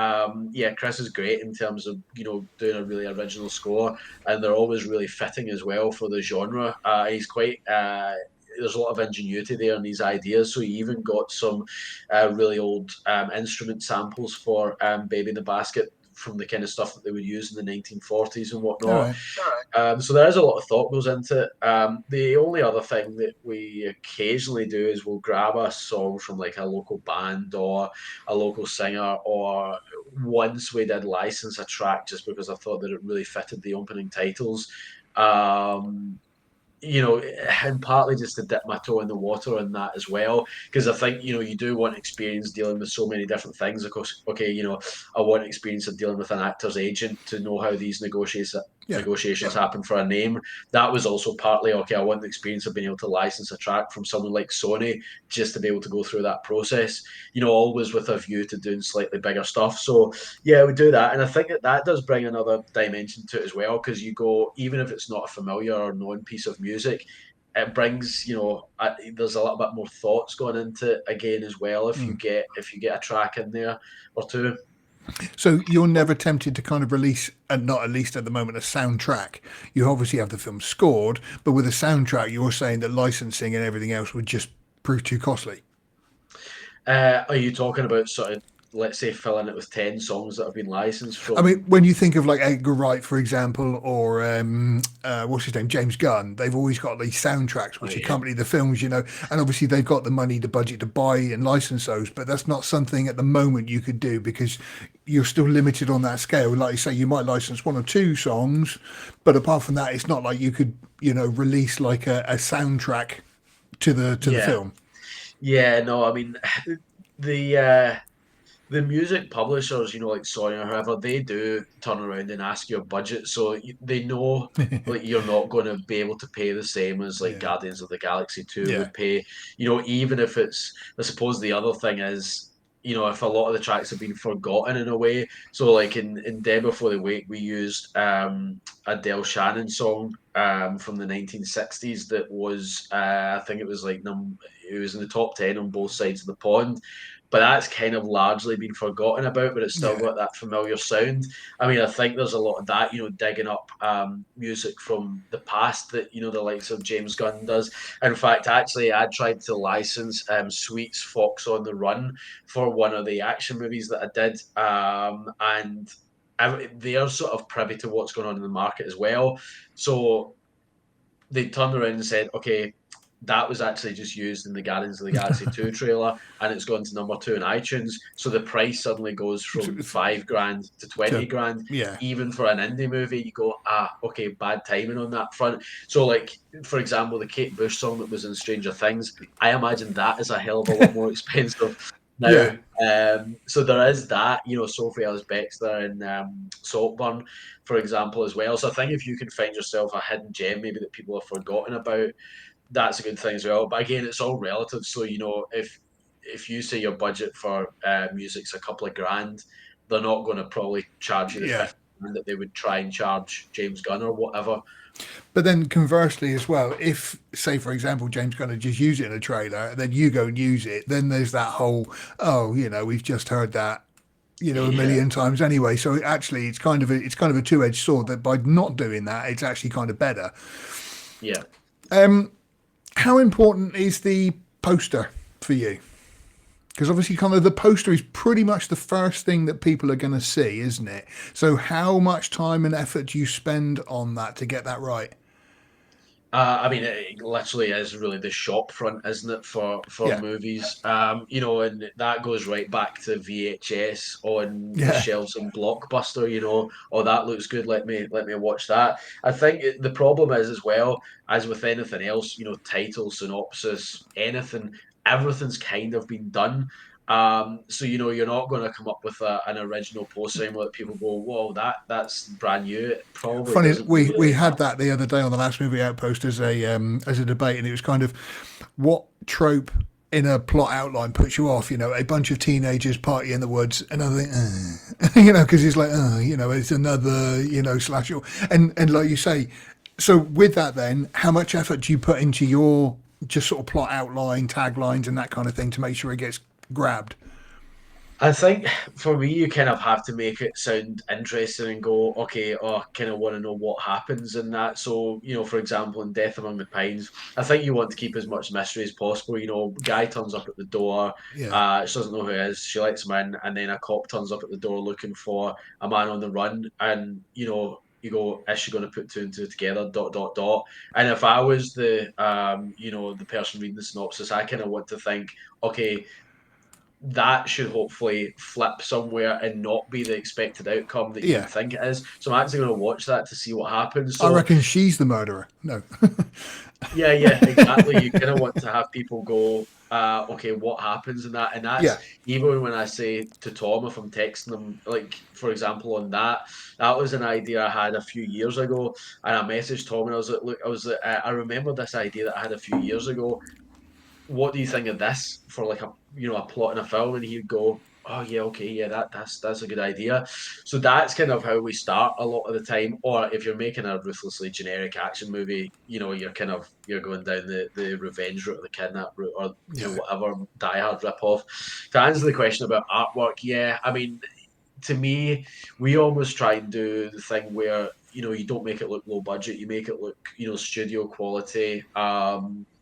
yeah, Chris is great in terms of doing a really original score, and they're always really fitting as well for the genre. He's quite. There's a lot of ingenuity there in these ideas. So he even got some really old instrument samples for Baby in the Basket from the kind of stuff that they would use in the 1940s and All whatnot. right. So there is a lot of thought goes into it. The only other thing that we occasionally do is we'll grab a song from like a local band or a local singer, or once we did license a track just because I thought that it really fitted the opening titles. Um, and partly just to dip my toe in the water on that as well, because I think you do want experience dealing with so many different things. Of course, okay, I want experience of dealing with an actor's agent to know how these Yeah. negotiations happen for a name. That was also partly okay. I want the experience of being able to license a track from someone like Sony just to be able to go through that process. Always with a view to doing slightly bigger stuff. So yeah, we do that, and I think that does bring another dimension to it as well, because you go, even if it's not a familiar or known piece of music, it brings, there's a little bit more thoughts going into it again as well if you Mm. get a track in there or two. So you're never tempted to kind of release, and not at least at the moment, a soundtrack. You obviously have the film scored, but with a soundtrack, you're saying that licensing and everything else would just prove too costly. Are you talking about sort of, let's say, filling it with 10 songs that have been licensed I mean, from? when you think of like Edgar Wright, for example, or what's his name, James Gunn, they've always got these soundtracks Oh, which yeah. accompany the films, and obviously they've got the money, the budget to buy and license those, but that's not something at the moment you could do because you're still limited on that scale. Like you say, you might license one or two songs, but apart from that, it's not like you could, release like a soundtrack to the Yeah. film. Yeah, no, I mean, the music publishers, like Sony or whoever, they do turn around and ask your budget, so they know like you're not going to be able to pay the same as like Yeah, Guardians of the Galaxy 2 yeah, would pay. Even if it's, I suppose the other thing is, if a lot of the tracks have been forgotten in a way. So like in Dead Before the Wake, we used a Del Shannon song from the 1960s that was, I think it was like it was in the top 10 on both sides of the pond, but that's kind of largely been forgotten about, but it's still yeah, got that familiar sound. I mean, I think there's a lot of that, digging up music from the past that, the likes of James Gunn does. In fact, actually, I tried to license Sweet's Fox on the Run for one of the action movies that I did. And they're sort of privy to what's going on in the market as well. So they turned around and said, okay, that was actually just used in the Guardians of the Galaxy 2 trailer and it's gone to number two in iTunes. So the price suddenly goes from $5,000 to 20 to, grand. yeah. Even for an indie movie, you go, okay, bad timing on that front. So, like, for example, the Kate Bush song that was in Stranger Things, I imagine that is a hell of a lot more expensive now. Yeah. So there is that, Sophie Ellis Bextor and Saltburn, for example, as well. So I think if you can find yourself a hidden gem, maybe that people have forgotten about, that's a good thing as well. But again, it's all relative. So if you say your budget for music's a couple of grand, they're not going to probably charge you the Yeah. 50 grand that they would try and charge James Gunn or whatever. But then conversely as well, if say for example James Gunn just use it in a trailer, and then you go and use it, then there's that whole we've just heard that a Yeah, million times anyway. So actually, it's kind of a two-edged sword that by not doing that, it's actually kind of better. yeah. How important is the poster for you? Because obviously, kind of the poster is pretty much the first thing that people are going to see, isn't it? So how much time and effort do you spend on that to get that right? I mean, it literally is really the shop front, isn't it, for Yeah, movies? And that goes right back to VHS on the yeah. shelves in Blockbuster. Oh, that looks good. Let me watch that. I think the problem is as well as with anything else. Title, synopsis, anything, everything's kind of been done. So you're not going to come up with an original poster anymore that people go, "Whoa, that's brand new." It probably Funny, doesn't we really had that the other day on the Last Movie Outpost as a debate, and it was kind of what trope in a plot outline puts you off. A bunch of teenagers party in the woods, and I think, because it's like, it's another, slasher, and like you say, so with that, then how much effort do you put into your just sort of plot outline, taglines, and that kind of thing to make sure it gets grabbed? I think for me, you kind of have to make it sound interesting and go, okay, I kind of want to know what happens in that. So, for example, in Death Among the Pines, I think you want to keep as much mystery as possible. Guy turns up at the door, Yeah, she doesn't know who it is, she lets him in, and then a cop turns up at the door looking for a man on the run, and you go, is she going to put two and two together? Dot dot dot. And if I was the person reading the synopsis, I kind of want to think, okay, that should hopefully flip somewhere and not be the expected outcome that you would yeah. think it is. So I'm actually going to watch that to see what happens. I So reckon she's the murderer. No. yeah, yeah, exactly. You kind of want to have people go, okay, what happens in that? And that's Yeah, even when I say to Tom, if I'm texting them, like for example, on that was an idea I had a few years ago, and I messaged Tom and I was like, look, I remember this idea that I had a few years ago. What do you think of this for like a plot in a film? And he'd go, Oh yeah, okay, yeah, that's a good idea. So that's kind of how we start a lot of the time. Or if you're making a ruthlessly generic action movie, you're going down the revenge route or the kidnap route or Yeah, whatever Die Hard ripoff. To answer the question about artwork, yeah, I mean to me, we almost try and do the thing where you don't make it look low budget, you make it look studio quality.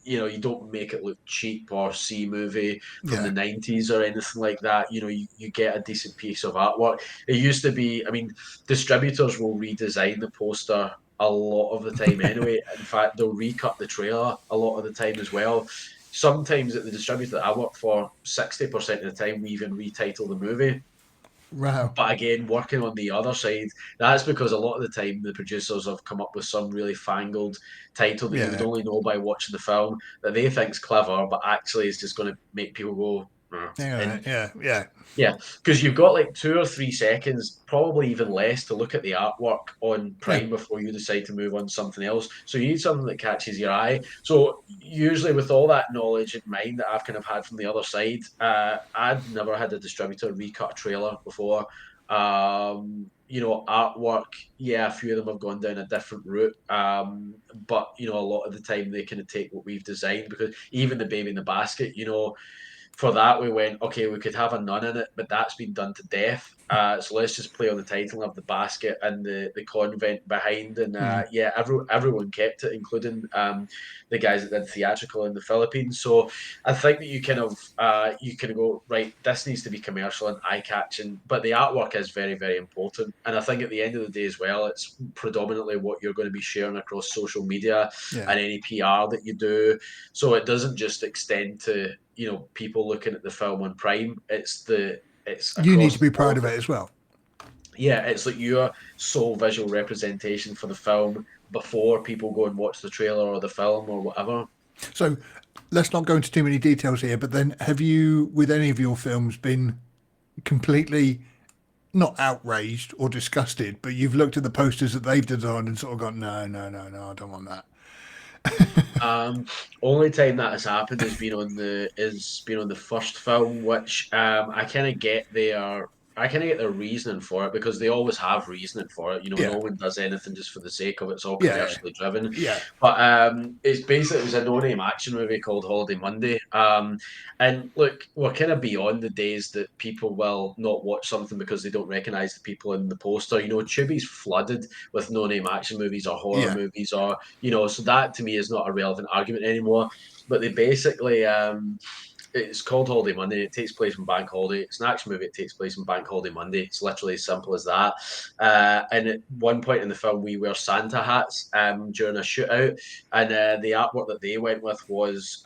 You don't make it look cheap or C movie from the yeah, '90s or anything like that. You get a decent piece of artwork. It used to be, I mean, distributors will redesign the poster a lot of the time anyway. In fact, they'll recut the trailer a lot of the time as well. Sometimes at the distributor that I work for, 60% of the time we even retitle the movie. wow, But again, working on the other side, that's because a lot of the time the producers have come up with some really fangled title that you would yeah, only know by watching the film that they think's clever, but actually is just going to make people go. "Hmm." hang on a And minute. Yeah, yeah, yeah, because you've got like 2 or 3 seconds, probably even less, to look at the artwork on yeah, Prime before you decide to move on to something else. So you need something that catches your eye. So usually, with all that knowledge in mind that I've kind of had from the other side, I'd never had a distributor recut a trailer before. Artwork, yeah, a few of them have gone down a different route. But a lot of the time they kind of take what we've designed because even the baby in the basket, for that we went, okay, we could have a nun in it, but that's been done to death. So let's just play on the title of the basket and the convent behind, and mm, yeah, everyone kept it, including the guys that did theatrical in the Philippines. So I think that you kind of go right. This needs to be commercial and eye catching, but the artwork is very very important. And I think at the end of the day as well, it's predominantly what you're going to be sharing across social media yeah. and any PR that you do. So it doesn't just extend to people looking at the film on Prime. It's You need across to the be proud board. of it as well. Yeah, it's like your sole visual representation for the film before people go and watch the trailer or the film or whatever. So let's not go into too many details here, but then have you, with any of your films, been completely not outraged or disgusted, but you've looked at the posters that they've designed and sort of gone, no, no, no, no, I don't want that. Um, Only time that has happened has been on the first film, which I kind of get their reasoning for it because they always have reasoning for it. Yeah, No one does anything just for the sake of it. It's all yeah, commercially driven. yeah, But it was a no-name action movie called Holiday Monday. And look, we're kind of beyond the days that people will not watch something because they don't recognize the people in the poster. Tubi's flooded with no-name action movies or horror yeah. movies or so that to me is not a relevant argument anymore. But they basically, it's called Holiday Monday. It takes place on Bank Holiday. It's an action movie. It takes place on Bank Holiday Monday. It's literally as simple as that. And at one point in the film, we wear Santa hats during a shootout, and the artwork that they went with was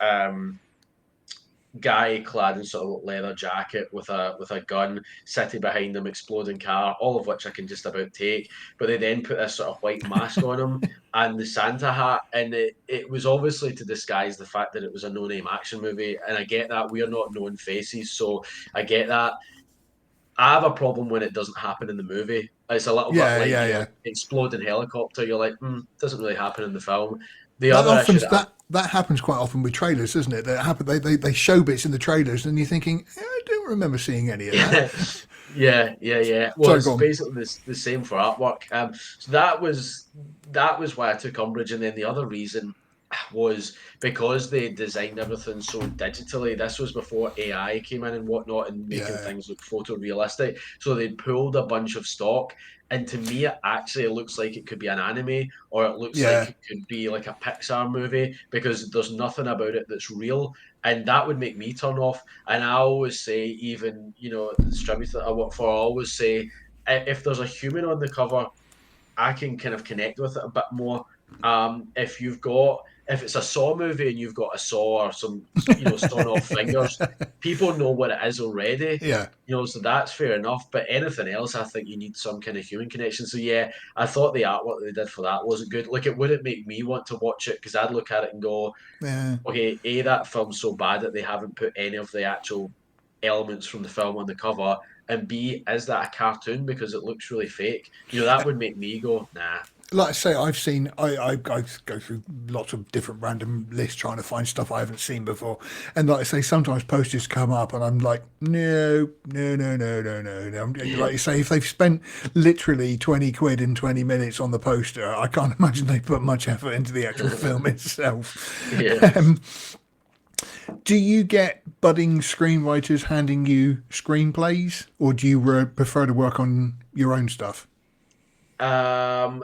guy clad in sort of leather jacket with a gun sitting behind them, exploding car, all of which I can just about take. But they then put this sort of white mask on him and the Santa hat, and it was obviously to disguise the fact that it was a no-name action movie. And I get that we are not known faces, so I get that. I have a problem when it doesn't happen in the movie. It's a little bit Yeah, like yeah, yeah. exploding helicopter. You're like, doesn't really happen in the film. The That other often issue that I that happens quite often with trailers, doesn't it? That happen. They show bits in the trailers, and you're thinking, I don't remember seeing any of that. Yeah, yeah. Well, Sorry, go it's on. basically the same for artwork. So that was why I took umbrage, and then the other reason was because they designed everything so digitally. This was before AI came in and whatnot, and making Yeah, things look photorealistic. So they pulled a bunch of stock, and to me, it looks like it could be an anime, or it looks like yeah, it could be like a Pixar movie because there's nothing about it that's real, and that would make me turn off. And I always say, even the distributor that I work for, I always say, if there's a human on the cover, I can kind of connect with it a bit more. If it's a Saw movie and you've got a saw or some sawn off fingers, people know what it is already. yeah. So that's fair enough. But anything else, I think you need some kind of human connection. So yeah, I thought the artwork they did for that wasn't good. Like it wouldn't make me want to watch it because I'd look at it and go, Yeah. okay, A, that film's so bad that they haven't put any of the actual elements from the film on the cover. And B, is that a cartoon because it looks really fake? That would make me go, nah. like I say, I go through lots of different random lists trying to find stuff I haven't seen before. And like I say, sometimes posters come up and I'm like, no, no, no, no, no, no, no. Yeah, Like you say, if they've spent literally 20 quid in 20 minutes on the poster, I can't imagine they put much effort into the actual film itself. yeah. Um, do you get budding screenwriters handing you screenplays, or do you prefer to work on your own stuff? Um,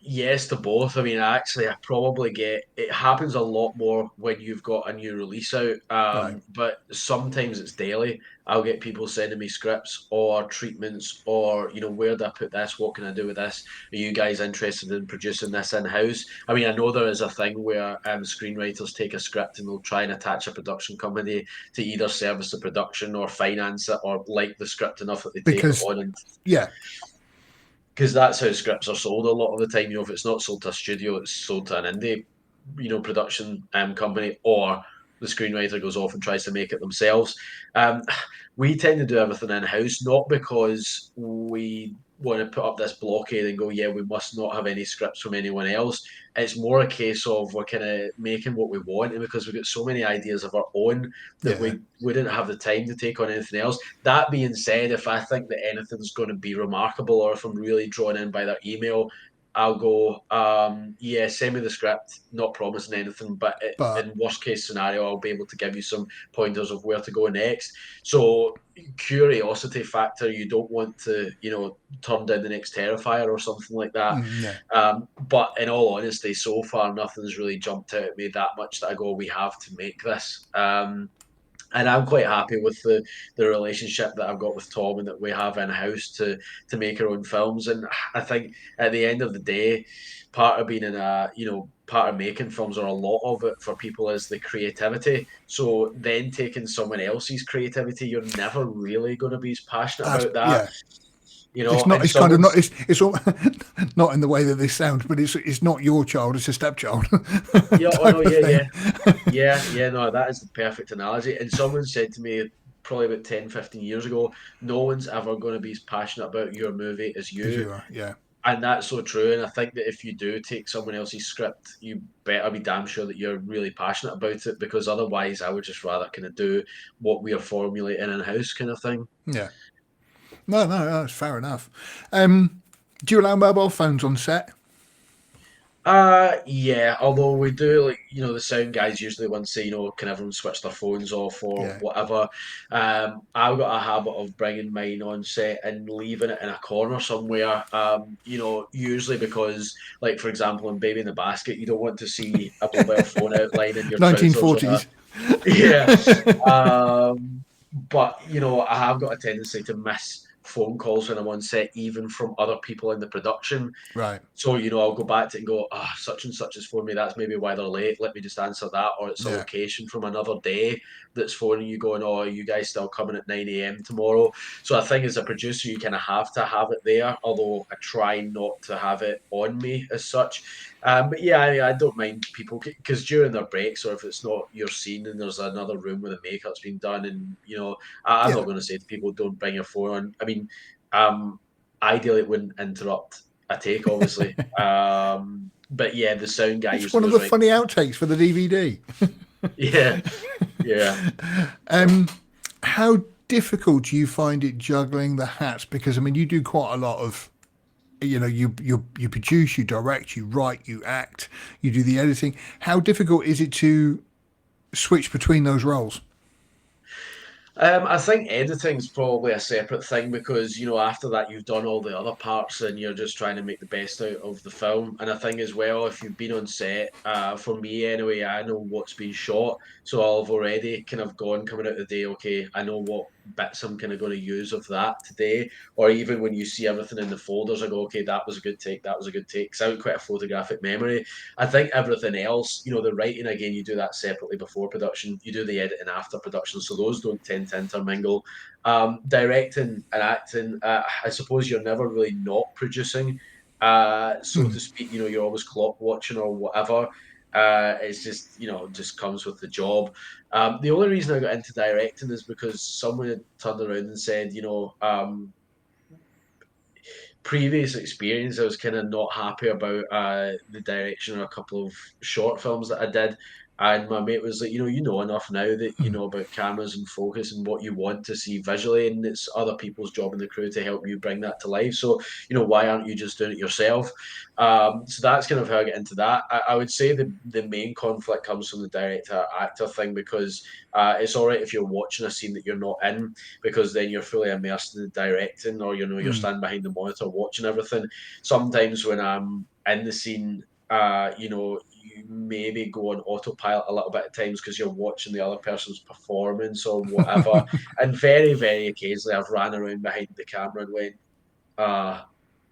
Yes to both. I mean, actually, I probably get it happens a lot more when you've got a new release out. Right. But sometimes it's daily. I'll get people sending me scripts or treatments or, where do I put this? What can I do with this? Are you guys interested in producing this in-house? I mean, I know there is a thing where screenwriters take a script and they'll try and attach a production company to either service the production or finance it or like the script enough that they take it Because, on and yeah, because that's how scripts are sold a lot of the time. If it's not sold to a studio, it's sold to an indie, production company, or the screenwriter goes off and tries to make it themselves. Um, we tend to do everything in house, not because we want to put up this blockade and go, yeah, we must not have any scripts from anyone else. It's more a case of we're kind of making what we want, and because we've got so many ideas of our own that yeah, we didn't have the time to take on anything else. That being said, if I think that anything's going to be remarkable, or if I'm really drawn in by their email, I'll go, yeah, send me the script, not promising anything, but but in worst case scenario, I'll be able to give you some pointers of where to go next. So, curiosity factor, you don't want to, turn down the next Terrifier or something like that. yeah, But in all honesty, so far, nothing's really jumped out at me that much that I go, we have to make this. And I'm quite happy with the relationship that I've got with Tom and that we have in house to make our own films. And I think at the end of the day, part of being in part of making films, or a lot of it for people, is the creativity. So then taking someone else's creativity, you're never really going to be as passionate that's about that, yeah. It's not. And It's kind of not. someone's It's all, not in the way that this sounds, but it's not your child. It's a stepchild yeah, oh no, type of yeah, thing. yeah. Yeah, no, that is the perfect analogy. And someone said to me probably about 10, 15 years ago, no one's ever going to be as passionate about your movie as As you. you are, yeah, And that's so true. And I think that if you do take someone else's script, you better be damn sure that you're really passionate about it, because otherwise I would just rather kind of do what we are formulating in house kind of thing. yeah. No, no, no, that's fair enough. Do you allow mobile phones on set? Yeah, although we do, like, the sound guys usually want to say, can everyone switch their phones off or Yeah. whatever. I've got a habit of bringing mine on set and leaving it in a corner somewhere. Usually because, like, for example, in Baby in the Basket, you don't want to see a mobile phone outline in your trousers on a 1940s. yeah. But I have got a tendency to miss phone calls when I'm on set, even from other people in the production. Right. So, I'll go back to it and go, such and such is phoning me. That's maybe why they're late. Let me just answer that. Or it's a Yeah. location from another day that's phoning you going, oh, are you guys still coming at 9 a.m. tomorrow? So I think as a producer, you kind of have to have it there, although I try not to have it on me as such. But yeah, I don't mind people, because during their breaks, or if it's not your scene and there's another room where the makeup's been done, and, I'm not Yeah. going to say to people, don't bring your phone on. I mean, um, ideally, it wouldn't interrupt a take, obviously. But yeah, the sound guy It's one usually of goes, the right. funny outtakes for the DVD. Yeah, yeah. How difficult do you find it juggling the hats? Because I mean, you do quite a lot of, you produce, you direct, you write, you act, you do the editing. How difficult is it to switch between those roles? I think editing's probably a separate thing, because after that you've done all the other parts and you're just trying to make the best out of the film. And I think as well, if you've been on set, for me anyway, I know what's been shot, so I've already kind of gone coming out of the day. Okay, I know what bits I'm kind of going to use of that today. Or even when you see everything in the folders, I go, okay, that was a good take, that was a good take. Because I have quite a photographic memory. I think everything else, the writing, again, you do that separately before production. You do the editing after production, so those don't tend to intermingle. Directing and acting, I suppose you're never really not producing, so to speak. You're always clock watching or whatever. It's just, just comes with the job. The only reason I got into directing is because someone had turned around and said, previous experience, I was kind of not happy about the direction of a couple of short films that I did. And my mate was like, you know enough now that you Mm, know about cameras and focus and what you want to see visually, and it's other people's job in the crew to help you bring that to life. So, why aren't you just doing it yourself? So that's kind of how I get into that. I would say the main conflict comes from the director actor thing because it's all right if you're watching a scene that you're not in, because then you're fully immersed in the directing, or you're mm, standing behind the monitor watching everything. Sometimes when I'm in the scene, you maybe go on autopilot a little bit at times because you're watching the other person's performance or whatever. And very, very occasionally I've ran around behind the camera and went, uh,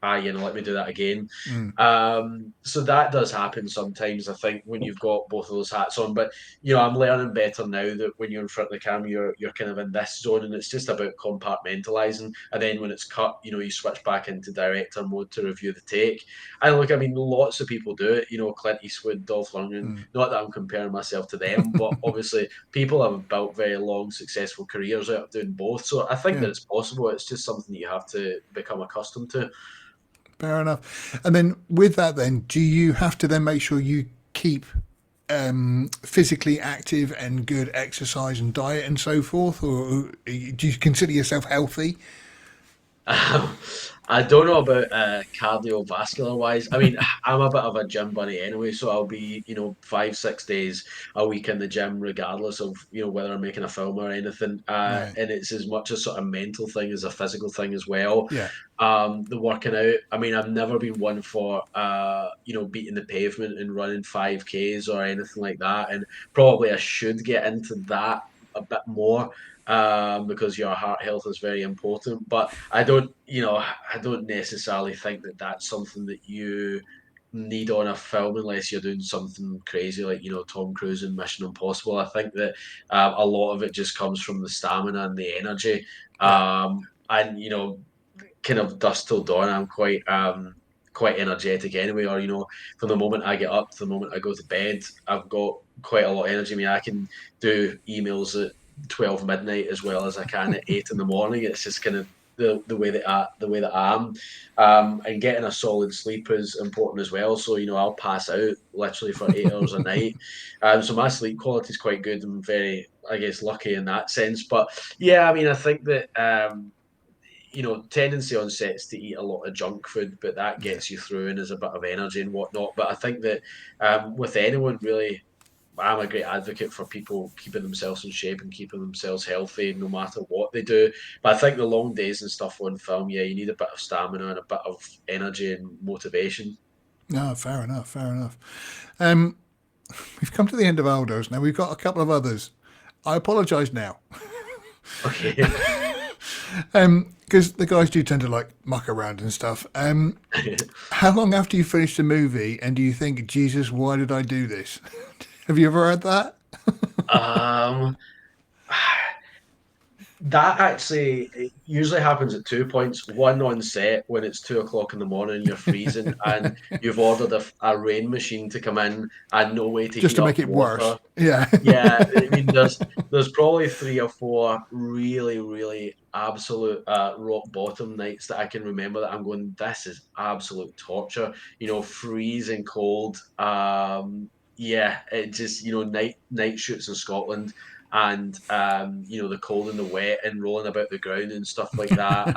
let me do that again. mm. So that does happen sometimes, I think, when you've got both of those hats on. But I'm learning better now that when you're in front of the camera, you're kind of in this zone, and it's just about compartmentalizing. And then when it's cut, you switch back into director mode to review the take. And look, I mean, lots of people do it. Clint Eastwood, Dolph Lundgren. Mm. Not that I'm comparing myself to them, but obviously people have built very long, successful careers out of doing both. So I think Yeah, that it's possible. It's just something that you have to become accustomed to. fair enough. And then with that, then do you have to then make sure you keep physically active and good exercise and diet and so forth, or do you consider yourself healthy? Um, I don't know about cardiovascular wise. I mean, I'm a bit of a gym bunny anyway, so I'll be, 5, 6 days a week in the gym, regardless of, whether I'm making a film or anything. Right. And it's as much a sort of mental thing as a physical thing as well. Yeah. The working out, I mean, I've never been one for, beating the pavement and running 5Ks or anything like that. And probably I should get into that a bit more because your heart health is very important. But I don't necessarily think that that's something that you need on a film unless you're doing something crazy like Tom Cruise in Mission Impossible. I think that a lot of it just comes from the stamina and the energy. Yeah. And kind of dusk till dawn, I'm quite energetic anyway. Or from the moment I get up to the moment I go to bed, I've got quite a lot of energy. I mean, I can do emails at 12 midnight as well as I can at 8 in the morning. It's just kind of the way that I am, and getting a solid sleep is important as well. So I'll pass out literally for 8 hours a night. So my sleep quality is quite good. I'm very, I guess, lucky in that sense. But yeah, I mean, I think that tendency on sets to eat a lot of junk food, but that Yeah. gets you through and is a bit of energy and whatnot. But I think that with anyone really, I'm a great advocate for people keeping themselves in shape and keeping themselves healthy no matter what they do. But I think the long days and stuff on film, yeah, you need a bit of stamina and a bit of energy and motivation. No, fair enough. Fair enough. Um, we've come to the end of Aldo's now. We've got a couple of others. I apologise now. Okay. Because the guys do tend to like muck around and stuff. How long after you finish the movie and do you think, Jesus, why did I do this? Have you ever had that? um, That actually it usually happens at 2 points. One on set when it's 2 o'clock in the morning, you're freezing, and you've ordered a rain machine to come in and no way to Just heat to up make it worse. water. Yeah. Yeah, I mean, there's probably 3 or 4 really, really absolute rock bottom nights that I can remember that I'm going, this is absolute torture. Freezing cold. Yeah, it just night shoots in Scotland, and the cold and the wet and rolling about the ground and stuff like that.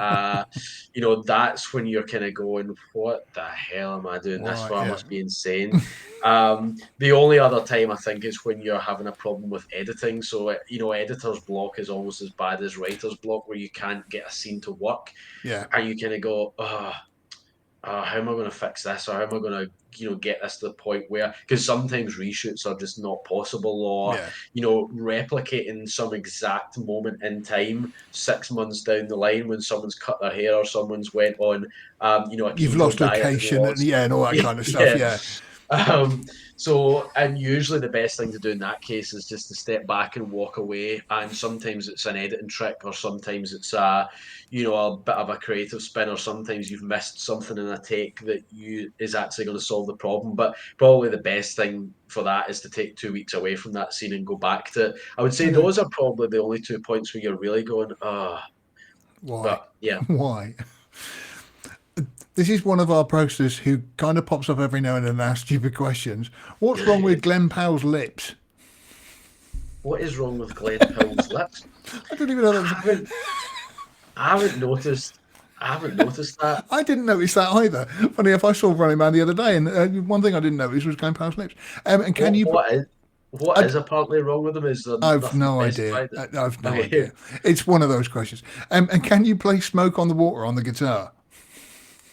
That's when you're kind of going, what the hell am I doing this Right. for? I Yeah. must be insane. The only other time I think is when you're having a problem with editing. So, editor's block is almost as bad as writer's block, where you can't get a scene to work, Yeah. and you kind of go, how am I going to fix this, or how am I going to, get this to the point where, because sometimes reshoots are just not possible, or Yeah. replicating some exact moment in time 6 months down the line when someone's cut their hair or someone's went on, a You've keto lost diet and location and lost, yeah, and all that yeah, kind of stuff. yeah. Yeah. And usually the best thing to do in that case is just to step back and walk away. And sometimes it's an editing trick, or sometimes it's a bit of a creative spin, or sometimes you've missed something in a take that you is actually going to solve the problem. But probably the best thing for that is to take 2 weeks away from that scene and go back to it. I would say Okay. those are probably the only 2 points where you're really going, Why? but yeah. Why? This is one of our posters who kind of pops up every now and then and asks stupid questions. What's wrong with Glenn Powell's lips? What is wrong with Glenn Powell's lips? I don't even know that I was. haven't, I haven't noticed. I haven't noticed that. I didn't notice that either. Funny enough, I saw Running Man the other day, and one thing I didn't notice was Glenn Powell's lips. And can What you? what is what I, is apparently wrong with them? Is there I've nothing no idea. specified? I've no Okay. idea. It's one of those questions. And can you play "Smoke on the Water" on the guitar?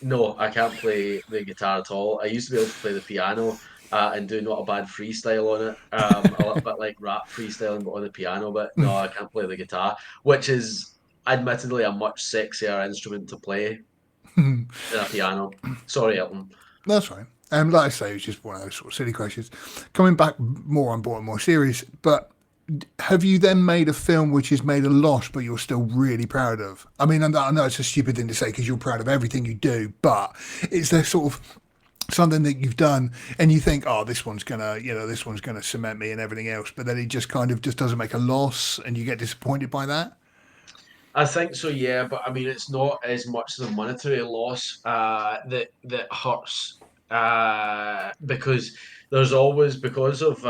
No, I can't play the guitar at all. I used to be able to play the piano and do not a bad freestyle on it. A little bit like rap freestyling, but on the piano. But no, I can't play the guitar, which is admittedly a much sexier instrument to play than a piano. Sorry, Elton. That's right. Like I say, it's just one of those sort of silly questions. Coming back more on board, more serious. But have you then made a film which has made a loss, but you're still really proud of? I mean, I know it's a stupid thing to say because you're proud of everything you do, but is there sort of something that you've done and you think, oh, this one's gonna cement me and everything else, but then it just kind of just doesn't make a loss, and you get disappointed by that? I think so, yeah, but I mean, it's not as much the monetary loss that hurts because there's always because of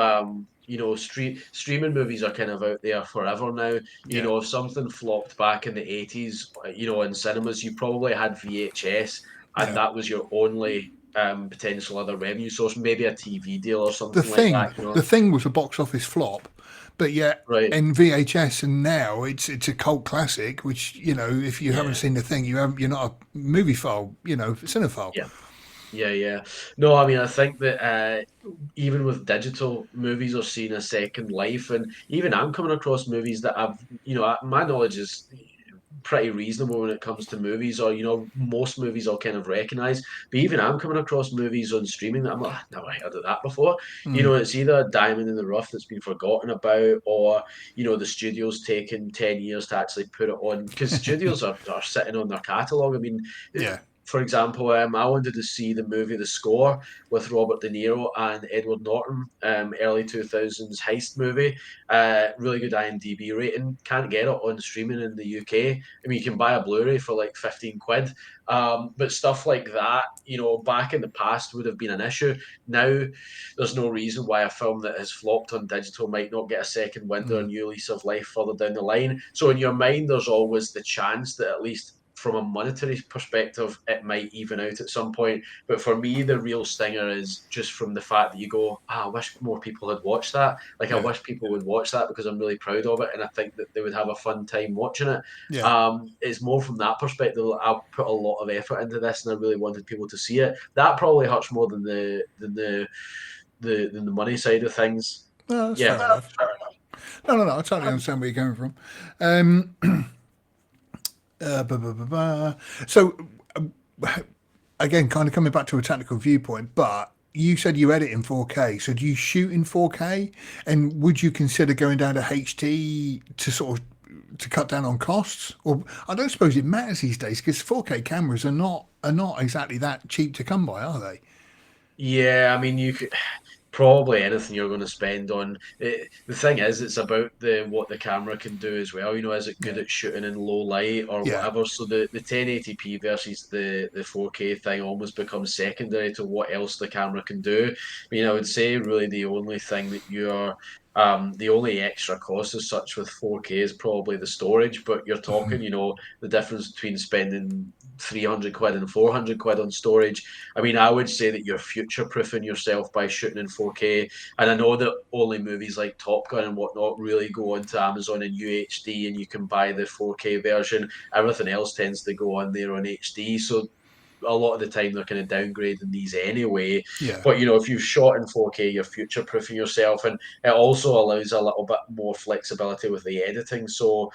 streaming movies are kind of out there forever now. You Yeah, know, if something flopped back in the 80s, in cinemas, you probably had VHS, and yeah. that was your only potential other revenue source, maybe a TV deal or the something like thing that. You know, the thing was a box office flop, but yet right? in VHS and now it's a cult classic. Which if you haven't Yeah. seen the thing, you're not a movie file, cinephile. Yeah. Yeah, yeah. No, I mean, I think that even with digital, movies are seeing a second life, and even I'm coming across movies that my knowledge is pretty reasonable when it comes to movies, or most movies I'll kind of recognize. But even I'm coming across movies on streaming that I'm like, "I've never heard of that before." Mm, It's either a diamond in the rough that's been forgotten about, or the studio's taken 10 years to actually put it on because studios are sitting on their catalog. I mean, yeah. for example, I wanted to see the movie The Score with Robert De Niro and Edward Norton, early 2000s heist movie. Really good IMDb rating. Can't get it on streaming in the UK. I mean, you can buy a Blu-ray for like 15 quid. But stuff like that, back in the past would have been an issue. Now, there's no reason why a film that has flopped on digital might not get a second wind or a Mm, new lease of life further down the line. So in your mind, there's always the chance that at least from a monetary perspective, it might even out at some point. But for me, the real stinger is just from the fact that you go, I wish more people had watched that. Like, I yeah, wish people would watch that because I'm really proud of it. And I think that they would have a fun time watching it. yeah. It's more from that perspective. I put a lot of effort into this and I really wanted people to see it. That probably hurts more than the money side of things. No, that's Yeah. fair enough. No, no, no. I totally understand where you're coming from. Um, blah, blah, blah, blah. So again, kind of coming back to a technical viewpoint, but you said you edit in 4K. So do you shoot in 4K? And would you consider going down to HT to sort of to cut down on costs? Or I don't suppose it matters these days because 4K cameras are not exactly that cheap to come by, are they? Yeah, I mean, you could probably anything you're going to spend on it. The thing is, it's about the what the camera can do as well. Is it good Yeah, at shooting in low light or yeah. whatever? So the 1080p versus the 4K thing almost becomes secondary to what else the camera can do. I mean, I would say really the only thing that you're the only extra cost as such with 4K is probably the storage, but you're talking, the difference between spending 300 quid and 400 quid on storage. I mean, I would say that you're future proofing yourself by shooting in 4K. And I know that only movies like Top Gun and whatnot really go onto Amazon in UHD and you can buy the 4K version. Everything else tends to go on there on HD. So a lot of the time they're kind of downgrading these anyway. Yeah. But if you've shot in 4K, you're future proofing yourself, and it also allows a little bit more flexibility with the editing. So,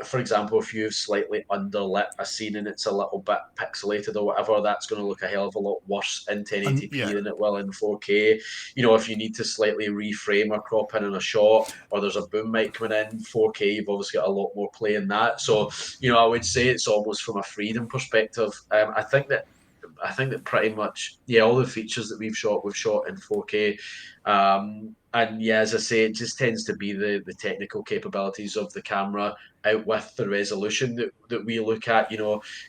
for example, if you've slightly underlit a scene and it's a little bit pixelated or whatever, that's going to look a hell of a lot worse in And 1080p yeah. than it will in 4K. If you need to slightly reframe or crop in on a shot, or there's a boom mic coming in 4K, you've obviously got a lot more play in that. So I would say it's almost from a freedom perspective. I think that I think that pretty much, yeah, all the features that we've shot in 4K. And yeah, as I say, it just tends to be the technical capabilities of the camera out with the resolution that we look at,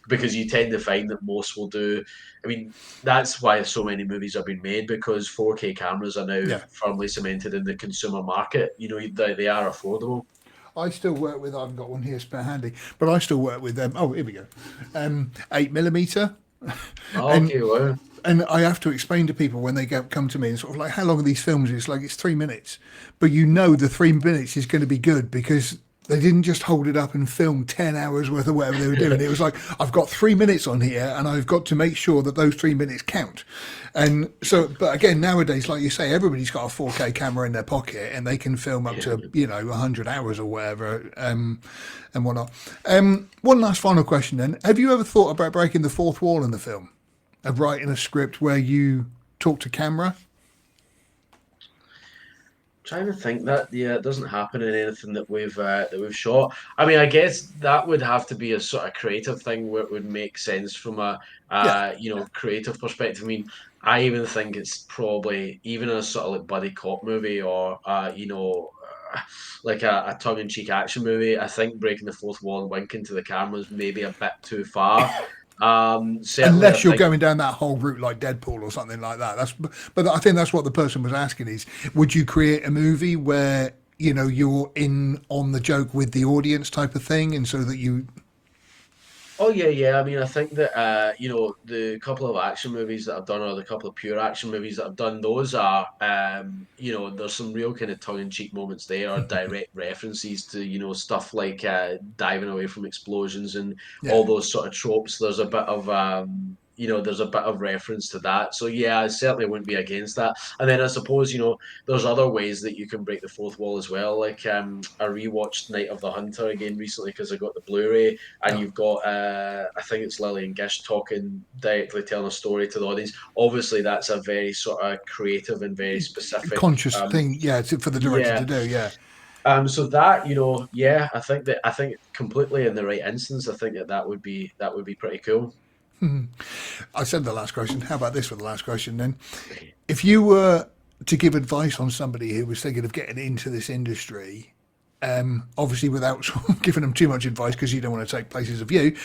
because you tend to find that most will do. I mean, that's why so many movies have been made, because 4K cameras are now Yeah. firmly cemented in the consumer market. They are affordable. I still work with. I haven't got one here spare handy, but I still work with them. Oh, here we go. 8 millimeter, and Okay, well, and I have to explain to people when they come to me and sort of like, how long are these films? It's like it's 3 minutes, but the 3 minutes is going to be good because they didn't just hold it up and film 10 hours worth of whatever they were doing. It was like, I've got 3 minutes on here and I've got to make sure that those 3 minutes count. And so, but again, nowadays, like you say, everybody's got a 4K camera in their pocket and they can film up yeah. to 100 hours or whatever, and whatnot. One last final question then: have you ever thought about breaking the fourth wall in the film, of writing a script where you talk to camera? Trying to think that, yeah, it doesn't happen in anything that we've shot. I mean, I guess that would have to be a sort of creative thing where it would make sense from a Yeah. creative perspective. I mean, I even think it's probably even a sort of like buddy cop movie, or like a tongue-in-cheek action movie. I think breaking the fourth wall and winking to the cameras maybe a bit too far. Certainly, I Unless you're think. going down that whole route like Deadpool or something like that. But I think that's what the person was asking is, would you create a movie where you're in on the joke with the audience type of thing, and so that you. Oh yeah, yeah. I mean, I think that the couple of action movies that I've done, or the couple of pure action movies that I've done, those are there's some real kind of tongue-in-cheek moments there, or direct references to stuff like diving away from explosions and Yeah. all those sort of tropes. There's a bit of reference to that. So yeah, I certainly wouldn't be against that. And then I suppose there's other ways that you can break the fourth wall as well. Like I rewatched Night of the Hunter again recently because I got the Blu-ray, and Oh, you've got I think it's Lillian Gish talking directly, telling a story to the audience. Obviously, that's a very sort of creative and very specific. conscious thing, yeah, for the director to Yeah. do, yeah. So that yeah, I think completely in the right instance, I think that would be pretty cool. I said the last question. How about this for the last question then? If you were to give advice on somebody who was thinking of getting into this industry, obviously without sort of giving them too much advice because you don't want to take places of you.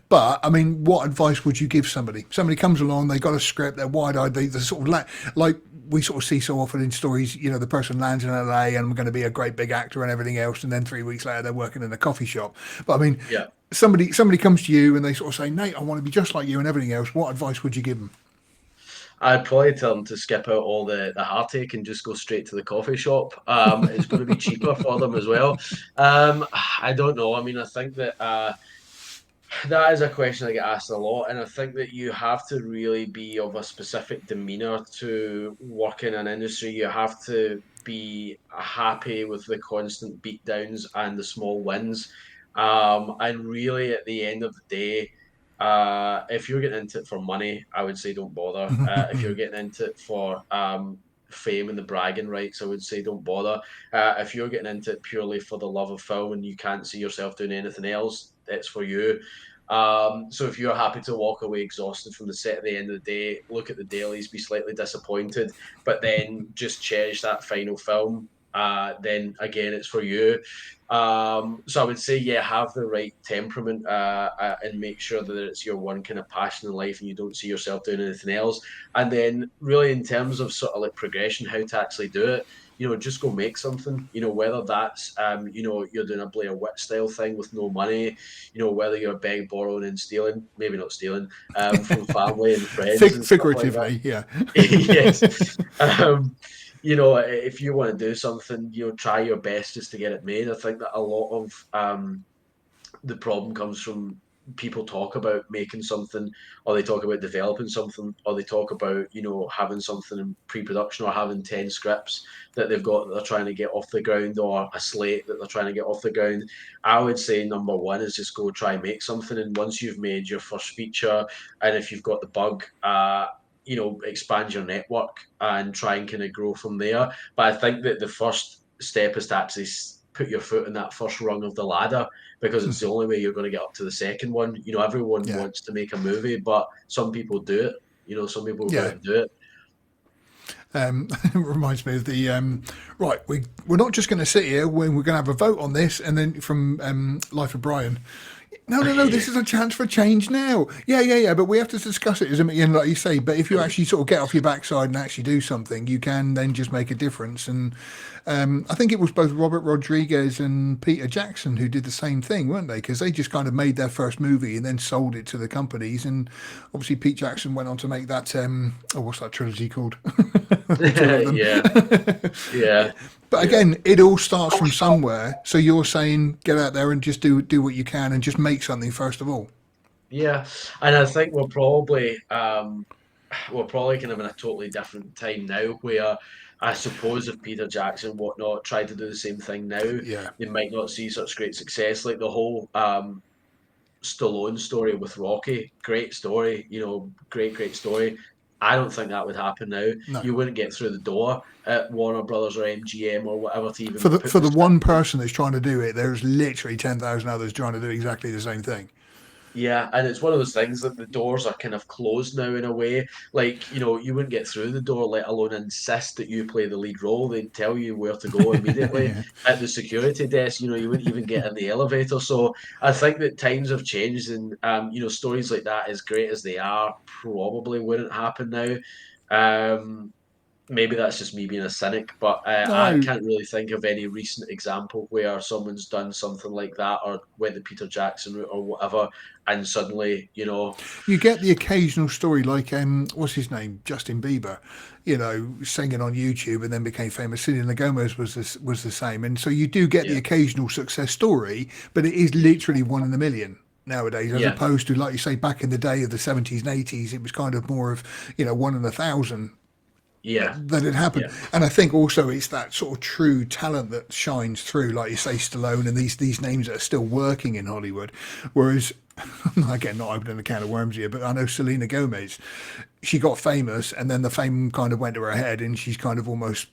But I mean, what advice would you give somebody? Somebody comes along, they got a script, they're wide-eyed, they're sort of like we sort of see so often in stories. The person lands in LA and I'm going to be a great big actor and everything else, and then 3 weeks later they're working in a coffee shop. But I mean, Yeah. somebody comes to you and they sort of say, Nate, I want to be just like you and everything else. What advice would you give them? I'd probably tell them to skip out all the heartache and just go straight to the coffee shop. It's going to be cheaper for them as well. I don't know. I mean, I think that that is a question I get asked a lot, and I think that you have to really be of a specific demeanor to work in an industry. You have to be happy with the constant beatdowns and the small wins. And really, at the end of the day, if you're getting into it for money, I would say don't bother. If you're getting into it for fame and the bragging rights, I would say don't bother. If you're getting into it purely for the love of film and you can't see yourself doing anything else, it's for you. So if you're happy to walk away exhausted from the set at the end of the day, look at the dailies, be slightly disappointed, but then just cherish that final film, then again, it's for you. So I would say, yeah, have the right temperament, and make sure that it's your one kind of passion in life and you don't see yourself doing anything else. And then, really, in terms of sort of like progression, how to actually do it, just go make something. Whether that's you're doing a Blair Witch style thing with no money, whether you're begging, borrowing, and stealing, maybe not stealing, from family and friends and stuff like that. Figuratively, yeah. Yes. Um, if you want to do something, try your best just to get it made. I think that a lot of the problem comes from people talk about making something, or they talk about developing something, or they talk about having something in pre-production, or having 10 scripts that they've got that they're trying to get off the ground, or a slate that they're trying to get off the ground. I would say number one is just go try and make something, and once you've made your first feature, and if you've got the bug, expand your network and try and kind of grow from there. But I think that the first step is to actually put your foot in that first rung of the ladder because it's the only way you're going to get up to the second one. You know, everyone Yeah. wants to make a movie, but some people do it. You know, some people go out Yeah. and do it. It reminds me of the right. We're not just going to sit here when we're going to have a vote on this, and then from Life of Brian. No, no, no. Yeah, This is a chance for change now. Yeah, yeah, yeah. But we have to discuss it, isn't it? And like you say, but if you actually sort of get off your backside and actually do something, you can then just make a difference. And I think it was both Robert Rodriguez and Peter Jackson who did the same thing, weren't they? Because they just kind of made their first movie and then sold it to the companies. And obviously, Pete Jackson went on to make that. Oh, what's that trilogy called? Two of them. yeah, yeah, But yeah. again, it all starts from somewhere. So you're saying get out there and just do what you can and just make something first of all. Yeah, and I think we're probably kind of in a totally different time now where I suppose if Peter Jackson whatnot tried to do the same thing now, Yeah. they might not see such great success. Like the whole Stallone story with Rocky, great story, you know, great story. I don't think that would happen now. No. You wouldn't get through the door at Warner Brothers or MGM or whatever to For even the put for the the script. one person that's trying to do it, there's literally 10,000 others trying to do exactly the same thing. Yeah, and it's one of those things that the doors are kind of closed now in a way. Like, you know, you wouldn't get through the door, let alone insist that you play the lead role. They'd tell you where to go immediately Yeah. at the security desk. You know, you wouldn't even get in the elevator. So I think that times have changed, and you know, stories like that, as great as they are, probably wouldn't happen now. Um, Maybe that's just me being a cynic, but I No, can't really think of any recent example where someone's done something like that or went the Peter Jackson route or whatever, and suddenly, you know, you get the occasional story like what's his name, Justin Bieber, singing on YouTube and then became famous. Selena Gomez was the same, and so you do get the yeah, occasional success story, but it is literally one in a million nowadays, as yeah, opposed to like you say back in the day of the 70s and 80s, it was kind of more of one in a thousand yeah, that had happened. yeah, And I think also it's that sort of true talent that shines through, like you say, Stallone and these names that are still working in Hollywood. Whereas, again, not opening a can of worms here, but I know Selena Gomez, she got famous and then the fame kind of went to her head and she's kind of almost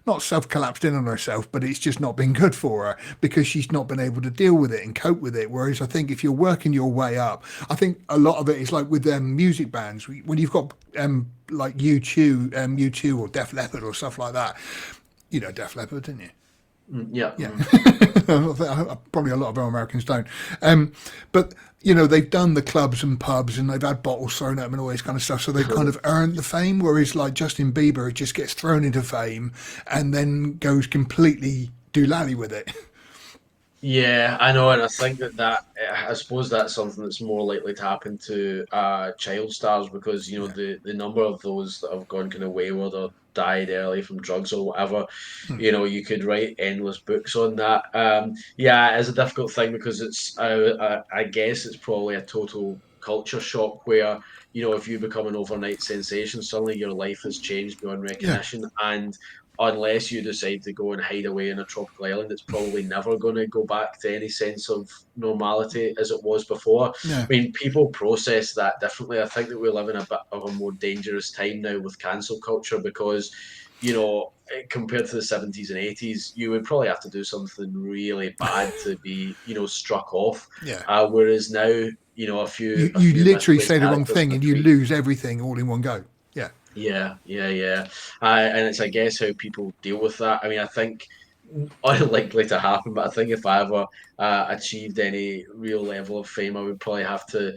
not self collapsed in on herself, but it's just not been good for her because she's not been able to deal with it and cope with it. Whereas I think if you're working your way up, I think a lot of it is like with music bands when you've got like U2 or Def Leppard or stuff like that. You know Def Leppard, didn't you? yeah, Yeah, probably a lot of Americans don't. But they've done the clubs and pubs and they've had bottles thrown at them and all this kind of stuff, so they've kind of earned the fame. Whereas like Justin Bieber, it just gets thrown into fame and then goes completely doolally with it. Yeah, I know, and I think I suppose that's something that's more likely to happen to child stars because you know Yeah. the number of those that have gone kind of wayward or died early from drugs or whatever, you know, you could write endless books on that. Yeah, it's a difficult thing because I guess it's probably a total culture shock where you know if you become an overnight sensation, suddenly your life has changed beyond Yeah. recognition and unless you decide to go and hide away in a tropical island, it's probably never going to go back to any sense of normality as it was before. I Yeah. mean, people process that differently. I think that we live in a bit of a more dangerous time now with cancel culture because, you know, compared to the 70s and 80s, you would probably have to do something really bad to be, you know, struck off. Yeah. Whereas now, you know, a You few literally misplaced say the wrong characters in thing a and you tweet. lose everything all in one go. Yeah. Yeah, yeah, yeah. And it's, I guess, how people deal with that. I mean, I think unlikely to happen, but I think if I ever achieved any real level of fame, I would probably have to,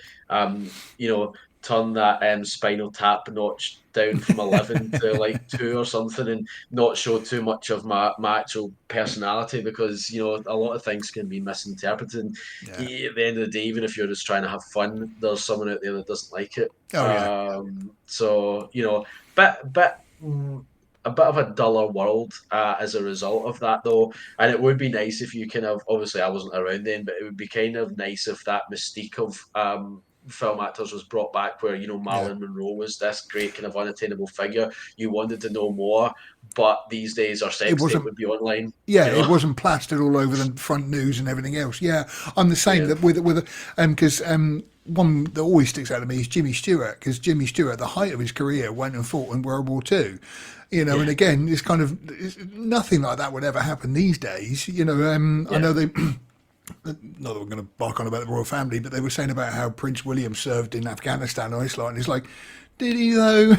you know, turn that Spinal Tap notch down from 11 to like 2 or something and not show too much of my actual personality because, you know, a lot of things can be misinterpreted. And Yeah. at the end of the day, even if you're just trying to have fun, there's someone out there that doesn't like it. Oh yeah. So, you know, bit mm, a bit of a duller world as a result of that, though. And it would be nice if you kind of obviously I wasn't around then, but it would be kind of nice if that mystique of film actors was brought back, where you know Yeah. Marilyn Monroe was this great kind of unattainable figure. You wanted to know more, but these days our It sex tape wasn't would be online. Yeah, You it know, wasn't plastered all over the front news and everything else. Yeah, I'm the same yeah, that with because one that always sticks out to me is Jimmy Stewart, because Jimmy Stewart, at the height of his career, went and fought in World War Two. And Yeah, again, nothing like that would ever happen these days. I yeah, know they, not that we're going to bark on about the royal family, but they were saying about how Prince William served in Afghanistan. And it's like, did he though?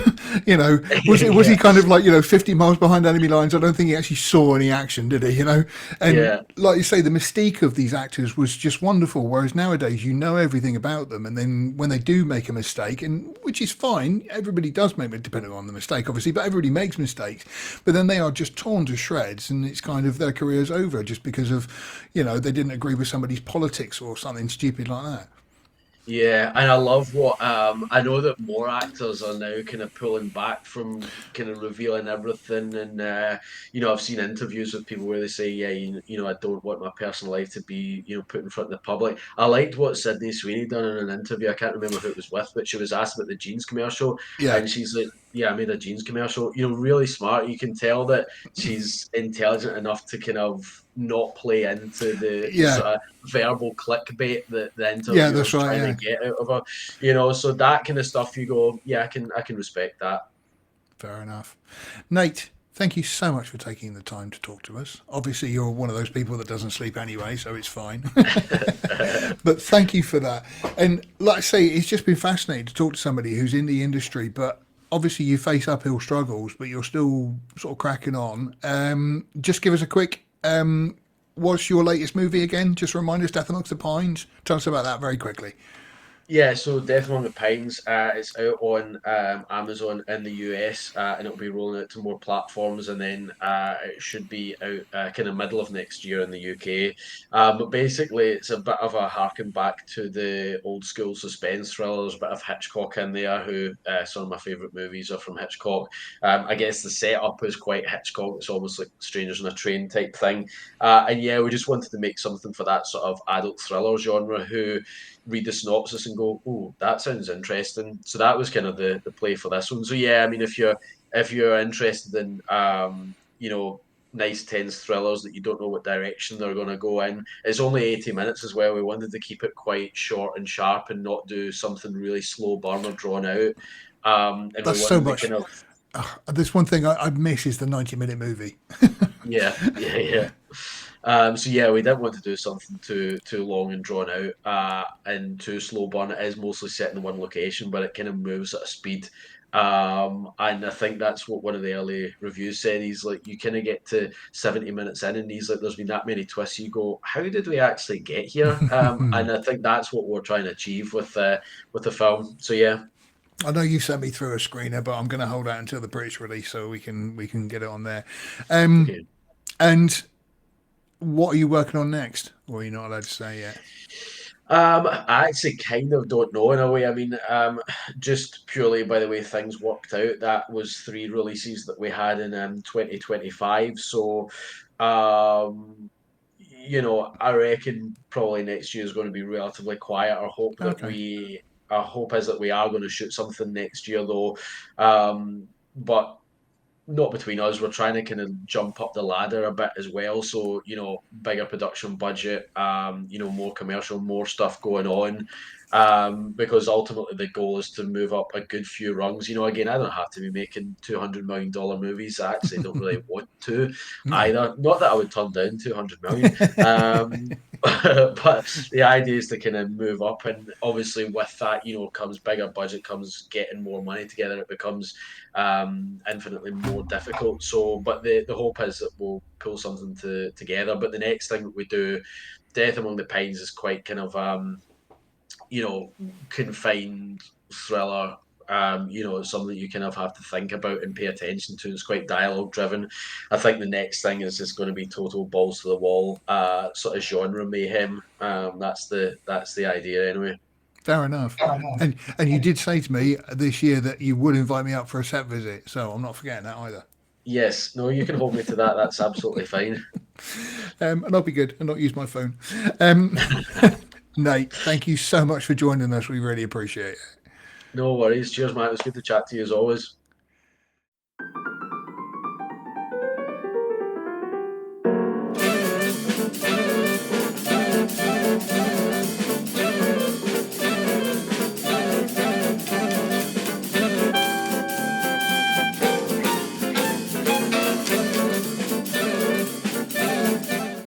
Was yeah, he kind of like 50 miles behind enemy lines? I don't think he actually saw any action, did he? And yeah. like you say, the mystique of these actors was just wonderful. Whereas nowadays, you know everything about them, and then when they do make a mistake, and which is fine, everybody does make it, depending on the mistake, obviously, but everybody makes mistakes. But then they are just torn to shreds, and it's kind of their career's over just because of they didn't agree with somebody's politics or something stupid like that. Yeah, and I love what I know that more actors are now kind of pulling back from kind of revealing everything, and I've seen interviews with people where they say, yeah, I don't want my personal life to be put in front of the public. I liked what Sydney Sweeney done in an interview. I can't remember who it was with, but she was asked about the jeans commercial, Yeah, and she's like, yeah, I made a jeans commercial. Really smart. You can tell that she's intelligent enough to kind of not play into the yeah, sort of verbal clickbait that the yeah. That's interviewer's right. trying to Yeah. get out of her. So that kind of stuff you go, yeah, I can respect that. Fair enough. Nate, thank you so much for taking the time to talk to us. Obviously, you're one of those people that doesn't sleep anyway, so it's fine. But thank you for that. And like I say, it's just been fascinating to talk to somebody who's in the industry, but obviously you face uphill struggles, but you're still sort of cracking on. Just give us a quick. What's your latest movie again? Just remind us, Death Amongst the Pines. Tell us about that very quickly. Yeah, so Death Among the Pines, it's out on Amazon in the US, and it'll be rolling out to more platforms, and then it should be out kind of middle of next year in the UK. But basically, it's a bit of a harken back to the old school suspense thrillers, a bit of Hitchcock in there, who some of my favourite movies are from Hitchcock. I guess the setup is quite Hitchcock. It's almost like Strangers on a Train type thing. And yeah, we just wanted to make something for that sort of adult thriller genre who read the synopsis and go, "Oh, that sounds interesting." So that was kind of the play for this one. So yeah, I mean, if you're interested in nice tense thrillers that you don't know what direction they're going to go in, it's only 80 minutes as well. We wanted to keep it quite short and sharp and not do something really slow burn or drawn out. And we That's so wanted to much. kind of There's one thing I miss is the 90-minute movie. yeah, yeah, yeah. So yeah, we didn't want to do something too long and drawn out and too slow burn. It is mostly set in one location, but it kind of moves at a speed. And I think that's what one of the early reviews said. He's like, you kind of get to 70 minutes in, and he's like, there's been that many twists. You go, how did we actually get here? And I think that's what we're trying to achieve with the film. So yeah, I know you sent me through a screener, but I'm going to hold out until the British release so we can get it on there. Um, okay. and what are you working on next? Or are you not allowed to say yet? I actually kind of don't know in a way. I mean, just purely by the way things worked out, that was three releases that we had in 2025. So, I reckon probably next year is going to be relatively quiet. Okay, Our hope is that we are going to shoot something next year though. But not between us. We're trying to kind of jump up the ladder a bit as well. So, bigger production budget, more commercial, more stuff going on. Because ultimately the goal is to move up a good few rungs. Again, I don't have to be making $200 million movies. I actually don't really want to no, either. Not that I would turn down 200 million. But the idea is to kind of move up, and obviously with that, comes bigger budget, comes getting more money together. It becomes infinitely more difficult. So, but the hope is that we'll pull something together. But the next thing that we do, Death Among the Pines, is quite kind of you know confined thriller. It's something that you kind of have to think about and pay attention to. It's quite dialogue driven. I think the next thing is just going to be total balls to the wall, sort of genre mayhem. That's the idea anyway. fair enough. And you did say to me this year that you would invite me up for a set visit, so I'm not forgetting that either. Yes, no, you can hold me to that. That's absolutely fine. And I'll be good and not use my phone. Um, Nate, thank you so much for joining us. We really appreciate it. No worries. Cheers, mate. It was good to chat to you as always.